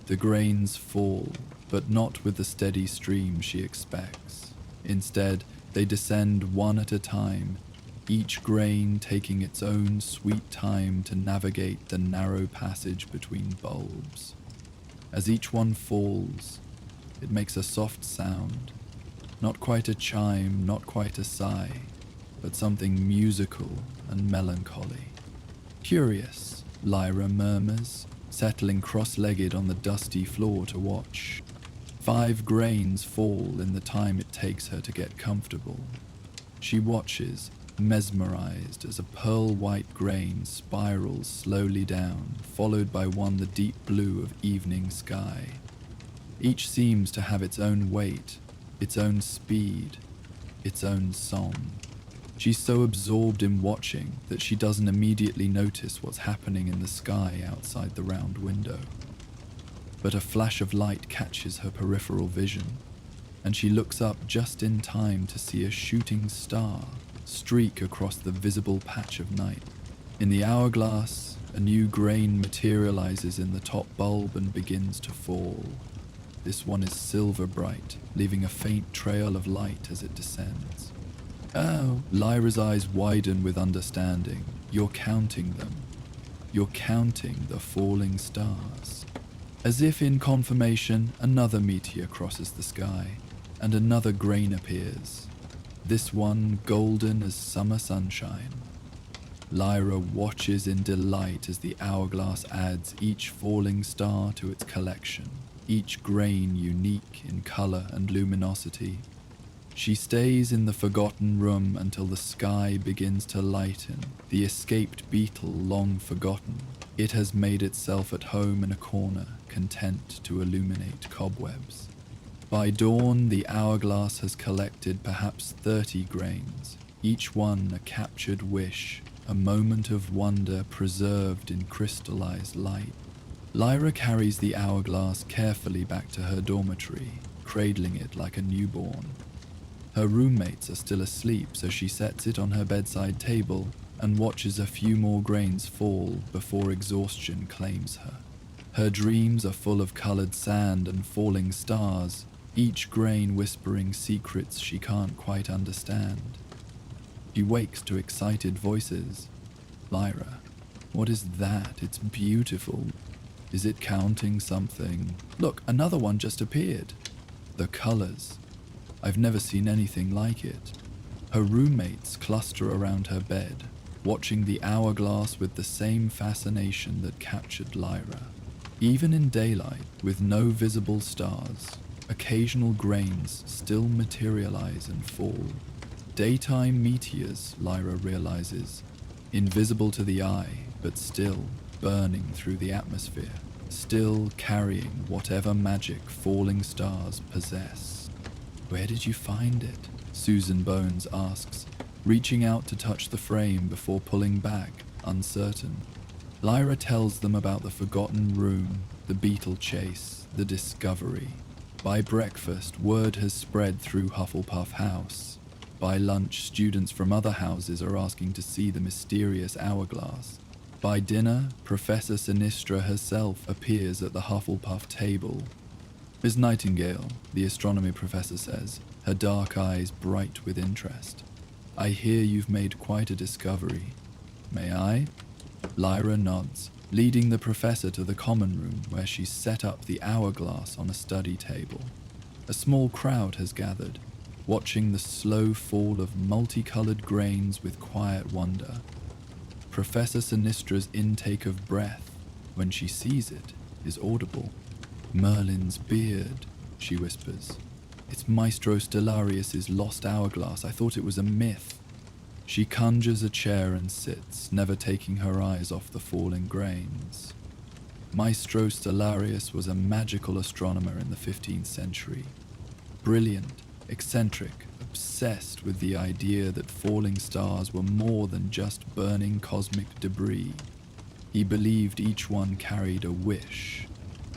The grains fall, but not with the steady stream she expects. Instead, they descend one at a time, each grain taking its own sweet time to navigate the narrow passage between bulbs. As each one falls, it makes a soft sound, not quite a chime, not quite a sigh, but something musical and melancholy. "Curious," Lyra murmurs, settling cross-legged on the dusty floor to watch. 5 grains fall in the time it takes her to get comfortable. She watches, mesmerized, as a pearl-white grain spirals slowly down, followed by one the deep blue of evening sky. Each seems to have its own weight, its own speed, its own song. She's so absorbed in watching that she doesn't immediately notice what's happening in the sky outside the round window. But a flash of light catches her peripheral vision, and she looks up just in time to see a shooting star streak across the visible patch of night. In the hourglass, a new grain materializes in the top bulb and begins to fall. This one is silver bright, leaving a faint trail of light as it descends. "Oh," Lyra's eyes widen with understanding. "You're counting them. You're counting the falling stars." As if in confirmation, another meteor crosses the sky, and another grain appears, this one golden as summer sunshine. Lyra watches in delight as the hourglass adds each falling star to its collection, each grain unique in color and luminosity. She stays in the forgotten room until the sky begins to lighten, the escaped beetle long forgotten. It has made itself at home in a corner, content to illuminate cobwebs. By dawn, the hourglass has collected perhaps 30 grains, each one a captured wish, a moment of wonder preserved in crystallized light. Lyra carries the hourglass carefully back to her dormitory, cradling it like a newborn. Her roommates are still asleep, so she sets it on her bedside table and watches a few more grains fall before exhaustion claims her. Her dreams are full of colored sand and falling stars, each grain whispering secrets she can't quite understand. She wakes to excited voices. Lyra, what is that? It's beautiful. Is it counting something? Look, another one just appeared. The colors. I've never seen anything like it. Her roommates cluster around her bed, watching the hourglass with the same fascination that captured Lyra. Even in daylight, with no visible stars, occasional grains still materialize and fall. Daytime meteors, Lyra realizes, invisible to the eye, but still burning through the atmosphere, still carrying whatever magic falling stars possess. Where did you find it? Susan Bones asks, reaching out to touch the frame before pulling back, uncertain. Lyra tells them about the forgotten room, the beetle chase, the discovery. By breakfast, word has spread through Hufflepuff House. By lunch, students from other houses are asking to see the mysterious hourglass. By dinner, Professor Sinistra herself appears at the Hufflepuff table. Miss Nightingale, the astronomy professor says, her dark eyes bright with interest. I hear you've made quite a discovery. May I? Lyra nods, leading the professor to the common room where she's set up the hourglass on a study table. A small crowd has gathered, watching the slow fall of multicolored grains with quiet wonder. Professor Sinistra's intake of breath, when she sees it, is audible. Merlin's beard, she whispers. It's Maestro Stellarius's lost hourglass. I thought it was a myth. She conjures a chair and sits, never taking her eyes off the falling grains. Maestro Stellarius was a magical astronomer in the 15th century. Brilliant, eccentric, obsessed with the idea that falling stars were more than just burning cosmic debris. He believed each one carried a wish,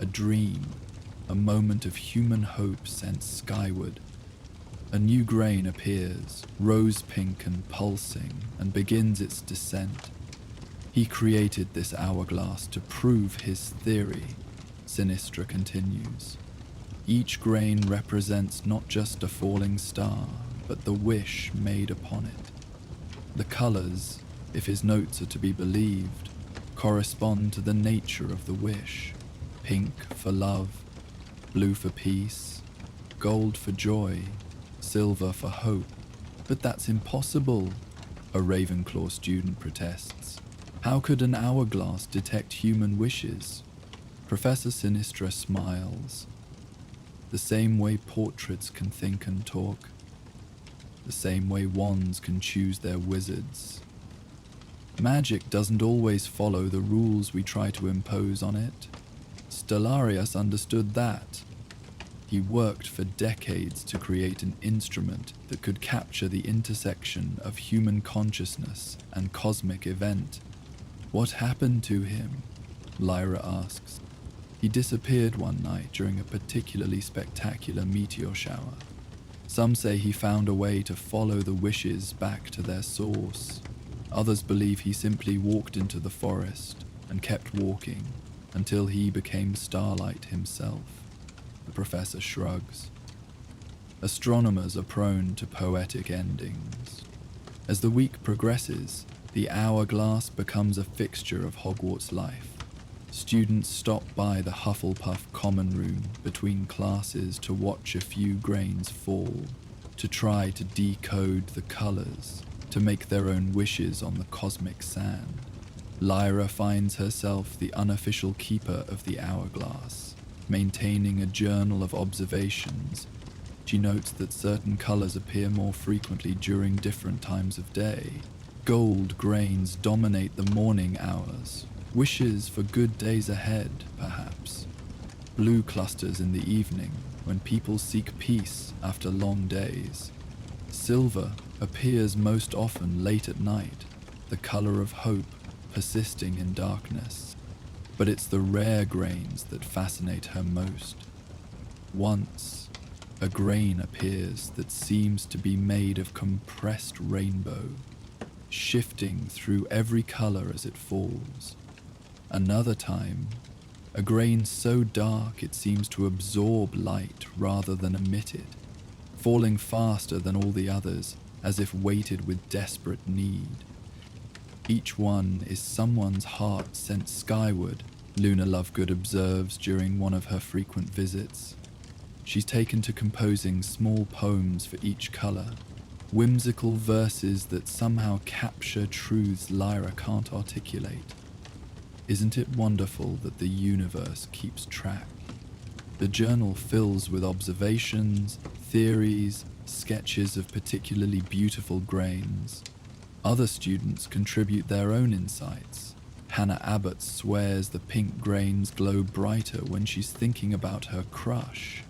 a dream, a moment of human hope sent skyward. A new grain appears, rose-pink and pulsing, and begins its descent. He created this hourglass to prove his theory, Sinistra continues. Each grain represents not just a falling star, but the wish made upon it. The colors, if his notes are to be believed, correspond to the nature of the wish. Pink for love, blue for peace, gold for joy, silver for hope. But that's impossible, a Ravenclaw student protests. How could an hourglass detect human wishes? Professor Sinistra smiles. The same way portraits can think and talk. The same way wands can choose their wizards. Magic doesn't always follow the rules we try to impose on it. Stellarius understood that. He worked for decades to create an instrument that could capture the intersection of human consciousness and cosmic event. What happened to him? Lyra asks. He disappeared one night during a particularly spectacular meteor shower. Some say he found a way to follow the wishes back to their source. Others believe he simply walked into the forest and kept walking until he became starlight himself. The professor shrugs. Astronomers are prone to poetic endings. As the week progresses, the hourglass becomes a fixture of Hogwarts life. Students stop by the Hufflepuff common room between classes to watch a few grains fall, to try to decode the colors, to make their own wishes on the cosmic sand. Lyra finds herself the unofficial keeper of the hourglass, maintaining a journal of observations. She notes that certain colors appear more frequently during different times of day. Gold grains dominate the morning hours, wishes for good days ahead, perhaps. Blue clusters in the evening, when people seek peace after long days. Silver appears most often late at night, the color of hope persisting in darkness. but it's the rare grains that fascinate her most. Once, a grain appears that seems to be made of compressed rainbow, shifting through every color as it falls. Another time, a grain so dark it seems to absorb light rather than emit it, falling faster than all the others as if weighted with desperate need. Each one is someone's heart sent skyward, Luna Lovegood observes during one of her frequent visits. She's taken to composing small poems for each color, whimsical verses that somehow capture truths Lyra can't articulate. Isn't it wonderful that the universe keeps track? The journal fills with observations, theories, sketches of particularly beautiful grains. Other students contribute their own insights. Hannah Abbott swears the pink grains glow brighter when she's thinking about her crush.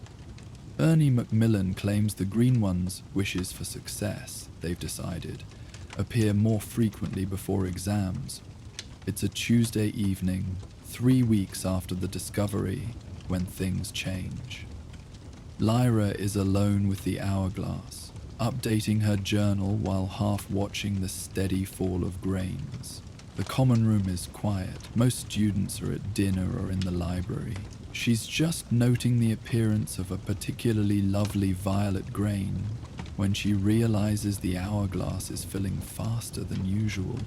Ernie Macmillan claims the green ones' wishes for success, they've decided, appear more frequently before exams. It's a Tuesday evening, 3 weeks after the discovery, when things change. Lyra is alone with the hourglass, updating her journal while half watching the steady fall of grains. The common room is quiet. Most students are at dinner or in the library. She's just noting the appearance of a particularly lovely violet grain when she realizes the hourglass is filling faster than usual.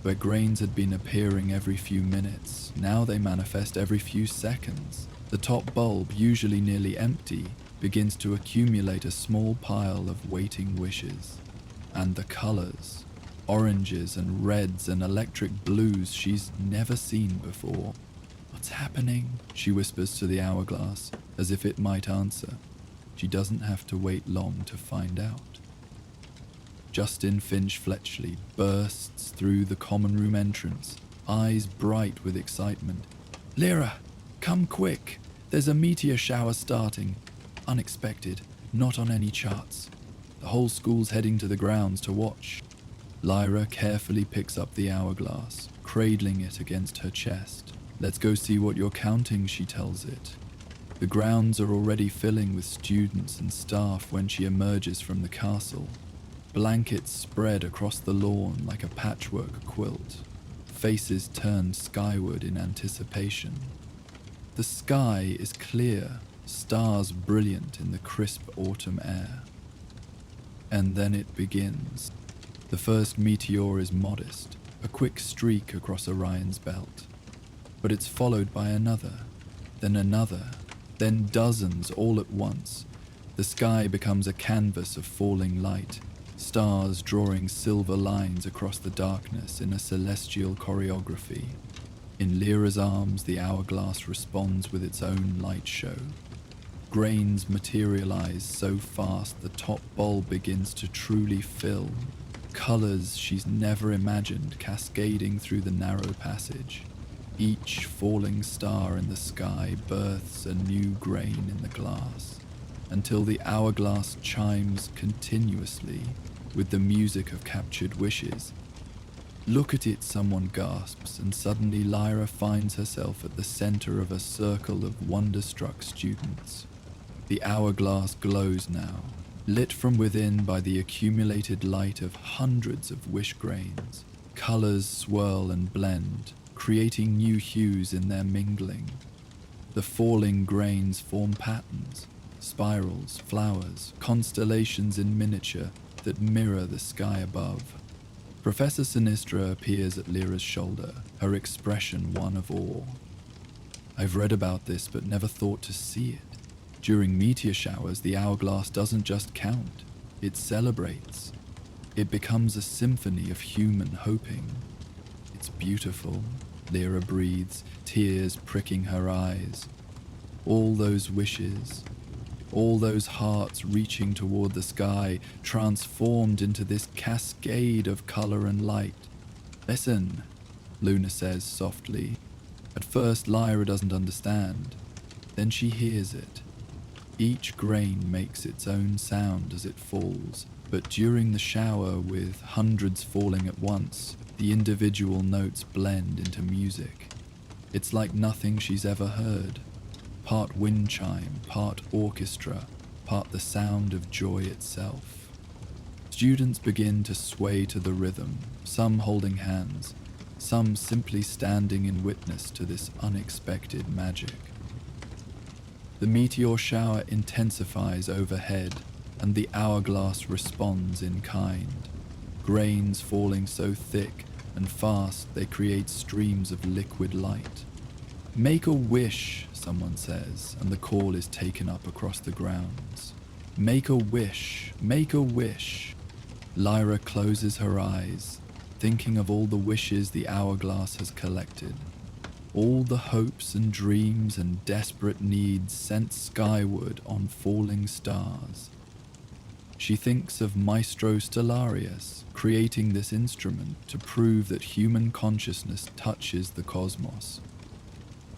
Where grains had been appearing every few minutes, now they manifest every few seconds. The top bulb, usually nearly empty, begins to accumulate a small pile of waiting wishes. And the colors, oranges and reds and electric blues she's never seen before. "What's happening?" she whispers to the hourglass, as if it might answer. She doesn't have to wait long to find out. Justin Finch Fletchley bursts through the common room entrance, eyes bright with excitement. "Lyra, come quick! There's a meteor shower starting. Unexpected, not on any charts. The whole school's heading to the grounds to watch." Lyra carefully picks up the hourglass, cradling it against her chest. "Let's go see what you're counting," she tells it. The grounds are already filling with students and staff when she emerges from the castle. Blankets spread across the lawn like a patchwork quilt. Faces turned skyward in anticipation. The sky is clear, stars brilliant in the crisp autumn air. And then it begins. The first meteor is modest, a quick streak across Orion's belt. But it's followed by another, then dozens all at once. The sky becomes a canvas of falling light, stars drawing silver lines across the darkness in a celestial choreography. In Lyra's arms, the hourglass responds with its own light show. Grains materialize so fast the top bulb begins to truly fill. Colors she's never imagined cascading through the narrow passage. Each falling star in the sky births a new grain in the glass, until the hourglass chimes continuously with the music of captured wishes. "Look at it," someone gasps, and suddenly Lyra finds herself at the center of a circle of wonder-struck students. The hourglass glows now, lit from within by the accumulated light of hundreds of wish grains. Colors swirl and blend, creating new hues in their mingling. The falling grains form patterns, spirals, flowers, constellations in miniature that mirror the sky above. Professor Sinistra appears at Lyra's shoulder, her expression one of awe. "I've read about this but never thought to see it. During meteor showers, the hourglass doesn't just count, it celebrates. It becomes a symphony of human hoping." "It's beautiful," Lyra breathes, tears pricking her eyes. All those wishes, all those hearts reaching toward the sky, transformed into this cascade of color and light. "Listen," Luna says softly. At first, Lyra doesn't understand. Then she hears it. Each grain makes its own sound as it falls, but during the shower, with hundreds falling at once, the individual notes blend into music. It's like nothing she's ever heard. Part wind chime, part orchestra, part the sound of joy itself. Students begin to sway to the rhythm, some holding hands, some simply standing in witness to this unexpected magic. The meteor shower intensifies overhead, and the hourglass responds in kind. Grains falling so thick and fast they create streams of liquid light. "Make a wish," someone says, and the call is taken up across the grounds. "Make a wish, make a wish." Lyra closes her eyes, thinking of all the wishes the hourglass has collected. All the hopes and dreams and desperate needs sent skyward on falling stars. She thinks of Maestro Stellarius creating this instrument to prove that human consciousness touches the cosmos.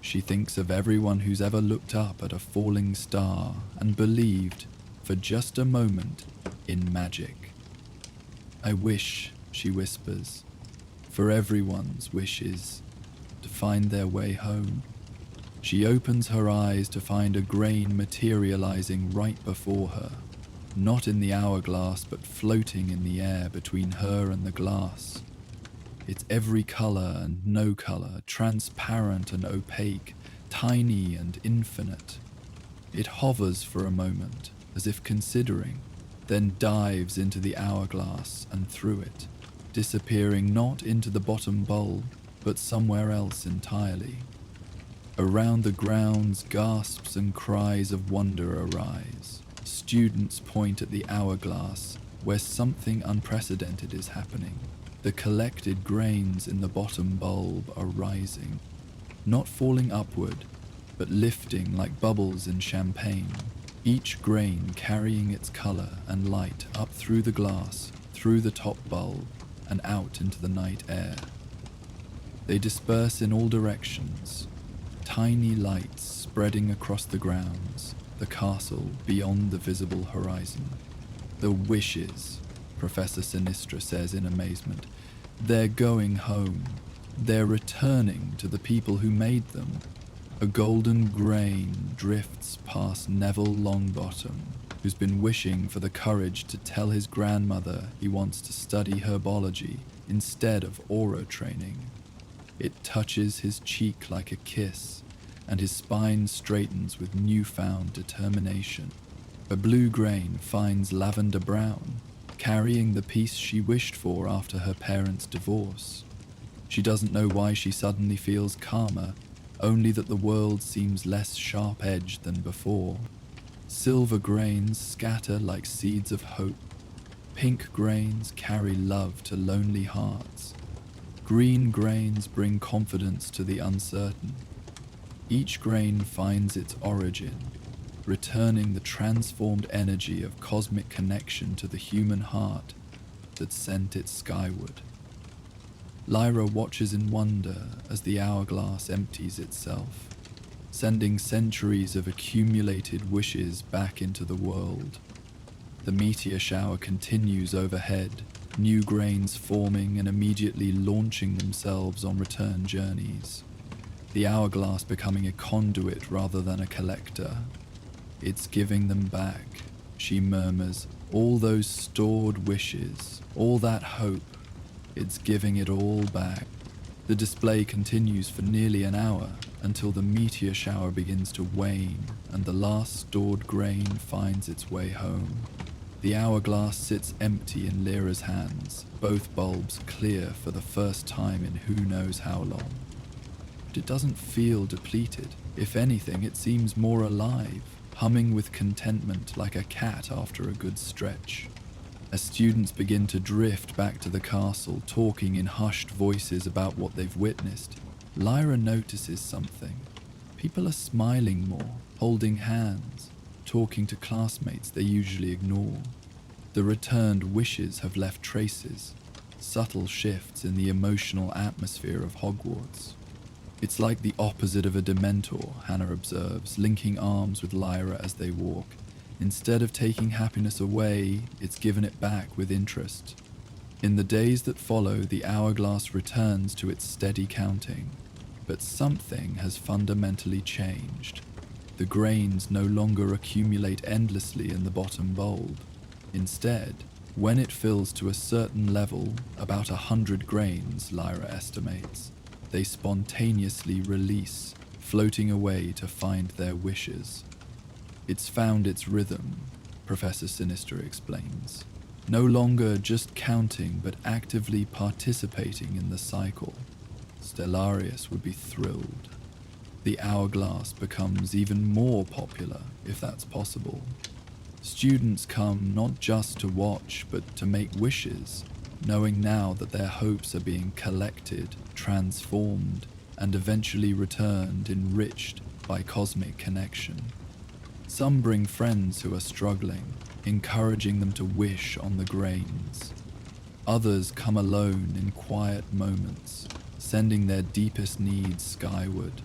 She thinks of everyone who's ever looked up at a falling star and believed, for just a moment, in magic. "I wish," she whispers, "for everyone's wishes, to find their way home." She opens her eyes to find a grain materializing right before her, not in the hourglass but floating in the air between her and the glass. It's every color and no color, transparent and opaque, tiny and infinite. It hovers for a moment, as if considering, then dives into the hourglass and through it, disappearing not into the bottom bulb, but somewhere else entirely. Around the grounds, gasps and cries of wonder arise. Students point at the hourglass, where something unprecedented is happening. The collected grains in the bottom bulb are rising, not falling upward, but lifting like bubbles in champagne, each grain carrying its color and light up through the glass, through the top bulb, and out into the night air. They disperse in all directions, tiny lights spreading across the grounds, the castle beyond the visible horizon. "The wishes," Professor Sinistra says in amazement. "They're going home. They're returning to the people who made them." A golden grain drifts past Neville Longbottom, who's been wishing for the courage to tell his grandmother he wants to study herbology instead of aura training. It touches his cheek like a kiss, and his spine straightens with newfound determination. A blue grain finds lavender brown, carrying the peace she wished for after her parents' divorce. She doesn't know why she suddenly feels calmer, only that the world seems less sharp-edged than before. Silver grains scatter like seeds of hope. Pink grains carry love to lonely hearts. Green grains bring confidence to the uncertain. Each grain finds its origin, returning the transformed energy of cosmic connection to the human heart that sent it skyward. Lyra watches in wonder as the hourglass empties itself, sending centuries of accumulated wishes back into the world. The meteor shower continues overhead, new grains forming and immediately launching themselves on return journeys. The hourglass becoming a conduit rather than a collector. "It's giving them back," she murmurs, "all those stored wishes, all that hope. It's giving it all back." The display continues for nearly an hour, until the meteor shower begins to wane and the last stored grain finds its way home. The hourglass sits empty in Lyra's hands, both bulbs clear for the first time in who knows how long. But it doesn't feel depleted. If anything, it seems more alive, humming with contentment like a cat after a good stretch. As students begin to drift back to the castle, talking in hushed voices about what they've witnessed, Lyra notices something. People are smiling more, holding hands, talking to classmates they usually ignore. The returned wishes have left traces, subtle shifts in the emotional atmosphere of Hogwarts. It's like the opposite of a Dementor, Hannah observes, linking arms with Lyra as they walk. Instead of taking happiness away, it's given it back with interest. In the days that follow, the hourglass returns to its steady counting. But something has fundamentally changed. The grains no longer accumulate endlessly in the bottom bulb. Instead, when it fills to a certain level, about 100 grains, Lyra estimates, they spontaneously release, floating away to find their wishes. It's found its rhythm, Professor Sinistra explains. No longer just counting, but actively participating in the cycle. Stellarius would be thrilled. The hourglass becomes even more popular, if that's possible. Students come not just to watch, but to make wishes, knowing now that their hopes are being collected, transformed, and eventually returned enriched by cosmic connection. Some bring friends who are struggling, encouraging them to wish on the grains. Others come alone in quiet moments, sending their deepest needs skyward.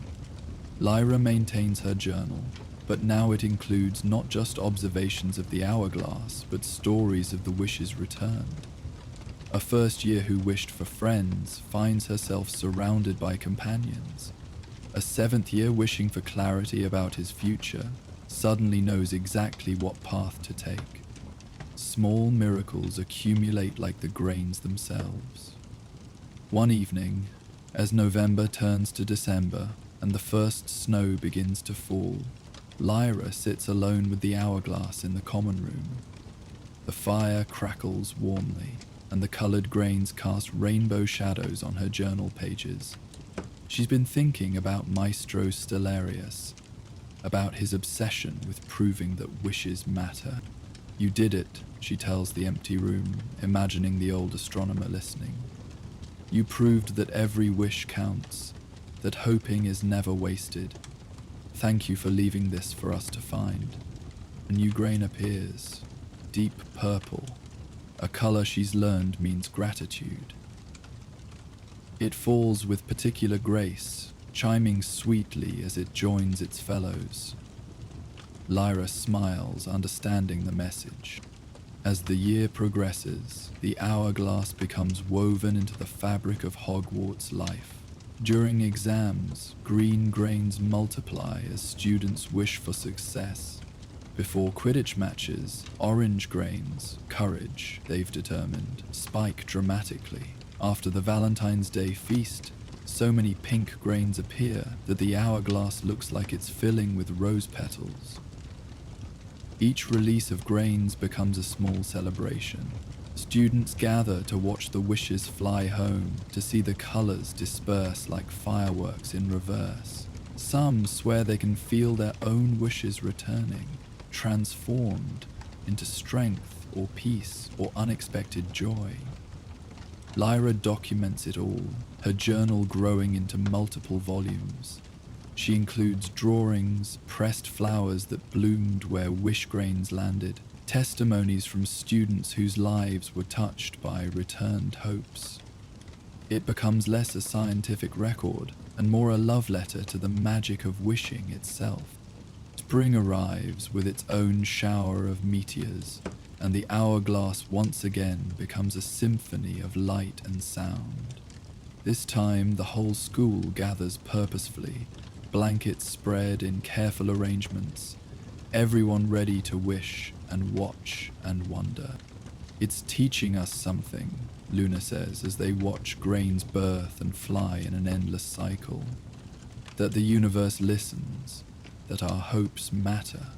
Lyra maintains her journal, but now it includes not just observations of the hourglass, but stories of the wishes returned. A first year who wished for friends finds herself surrounded by companions. A seventh year wishing for clarity about his future suddenly knows exactly what path to take. Small miracles accumulate like the grains themselves. One evening, as November turns to December and the first snow begins to fall, Lyra sits alone with the hourglass in the common room. The fire crackles warmly, and the colored grains cast rainbow shadows on her journal pages. She's been thinking about Maestro Stellarius, about his obsession with proving that wishes matter. "You did it," she tells the empty room, imagining the old astronomer listening. "You proved that every wish counts, that hoping is never wasted. Thank you for leaving this for us to find." A new grain appears, deep purple, a color she's learned means gratitude. It falls with particular grace, chiming sweetly as it joins its fellows. Lyra smiles, understanding the message. As the year progresses, the hourglass becomes woven into the fabric of Hogwarts life. During exams, green grains multiply as students wish for success. Before Quidditch matches, orange grains, courage, they've determined, spike dramatically. After the Valentine's Day feast, so many pink grains appear that the hourglass looks like it's filling with rose petals. Each release of grains becomes a small celebration. Students gather to watch the wishes fly home, to see the colors disperse like fireworks in reverse. Some swear they can feel their own wishes returning, transformed into strength or peace or unexpected joy. Lyra documents it all, her journal growing into multiple volumes. She includes drawings, pressed flowers that bloomed where wish grains landed, testimonies from students whose lives were touched by returned hopes. It becomes less a scientific record and more a love letter to the magic of wishing itself. Spring arrives with its own shower of meteors, and the hourglass once again becomes a symphony of light and sound. This time the whole school gathers purposefully, blankets spread in careful arrangements, everyone ready to wish and watch and wonder. "It's teaching us something," Luna says as they watch grains birth and fly in an endless cycle. "That the universe listens, that our hopes matter,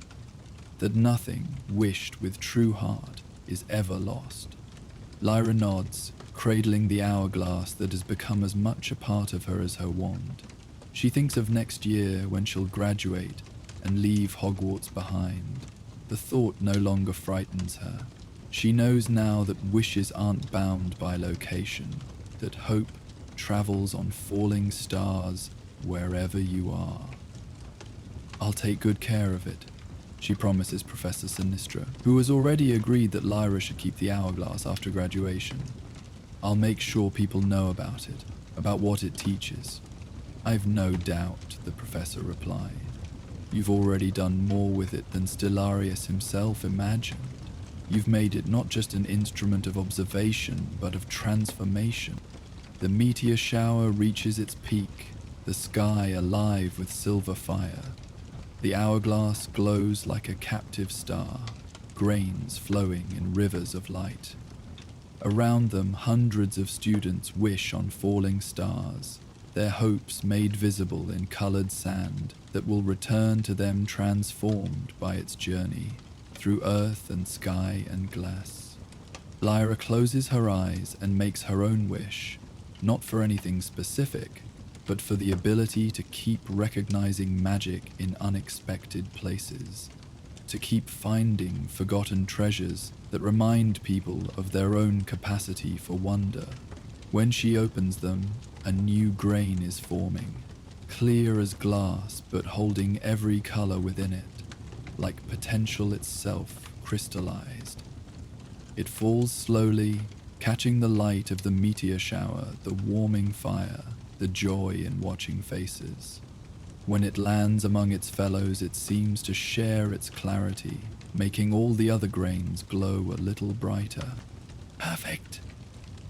that nothing wished with true heart is ever lost." Lyra nods, cradling the hourglass that has become as much a part of her as her wand. She thinks of next year when she'll graduate and leave Hogwarts behind. The thought no longer frightens her. She knows now that wishes aren't bound by location, that hope travels on falling stars wherever you are. "I'll take good care of it," she promises Professor Sinistra, who has already agreed that Lyra should keep the hourglass after graduation. "I'll make sure people know about it, about what it teaches." "I've no doubt," the professor replied. "You've already done more with it than Stellarius himself imagined. You've made it not just an instrument of observation, but of transformation." The meteor shower reaches its peak, the sky alive with silver fire. The hourglass glows like a captive star, grains flowing in rivers of light. Around them, hundreds of students wish on falling stars, their hopes made visible in colored sand that will return to them transformed by its journey through earth and sky and glass. Lyra closes her eyes and makes her own wish, not for anything specific, but for the ability to keep recognizing magic in unexpected places, to keep finding forgotten treasures that remind people of their own capacity for wonder. When she opens them, a new grain is forming, clear as glass but holding every color within it, like potential itself crystallized. It falls slowly, catching the light of the meteor shower, the warming fire, the joy in watching faces. When it lands among its fellows, it seems to share its clarity, making all the other grains glow a little brighter. "Perfect,"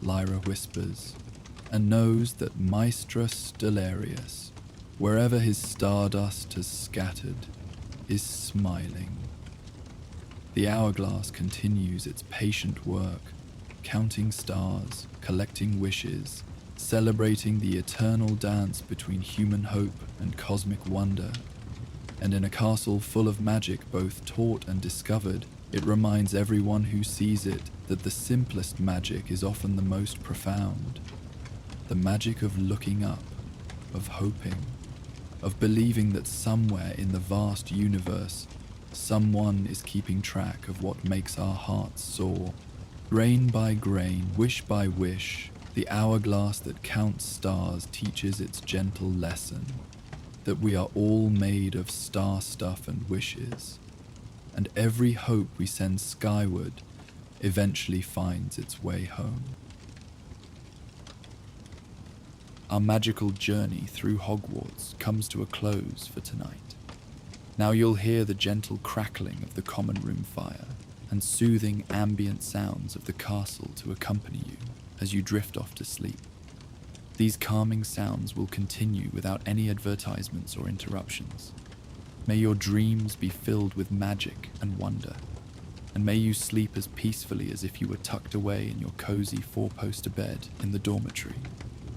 Lyra whispers, and knows that Maestra Stellarius, wherever his stardust has scattered, is smiling. The hourglass continues its patient work, counting stars, collecting wishes, celebrating the eternal dance between human hope and cosmic wonder. And in a castle full of magic both taught and discovered, it reminds everyone who sees it that the simplest magic is often the most profound. The magic of looking up, of hoping, of believing that somewhere in the vast universe, someone is keeping track of what makes our hearts soar. Grain by grain, wish by wish, the hourglass that counts stars teaches its gentle lesson, that we are all made of star stuff and wishes, and every hope we send skyward eventually finds its way home. Our magical journey through Hogwarts comes to a close for tonight. Now you'll hear the gentle crackling of the common room fire and soothing ambient sounds of the castle to accompany you as you drift off to sleep. These calming sounds will continue without any advertisements or interruptions. May your dreams be filled with magic and wonder, and may you sleep as peacefully as if you were tucked away in your cozy four-poster bed in the dormitory.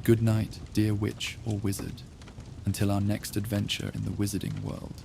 Good night, dear witch or wizard, until our next adventure in the wizarding world.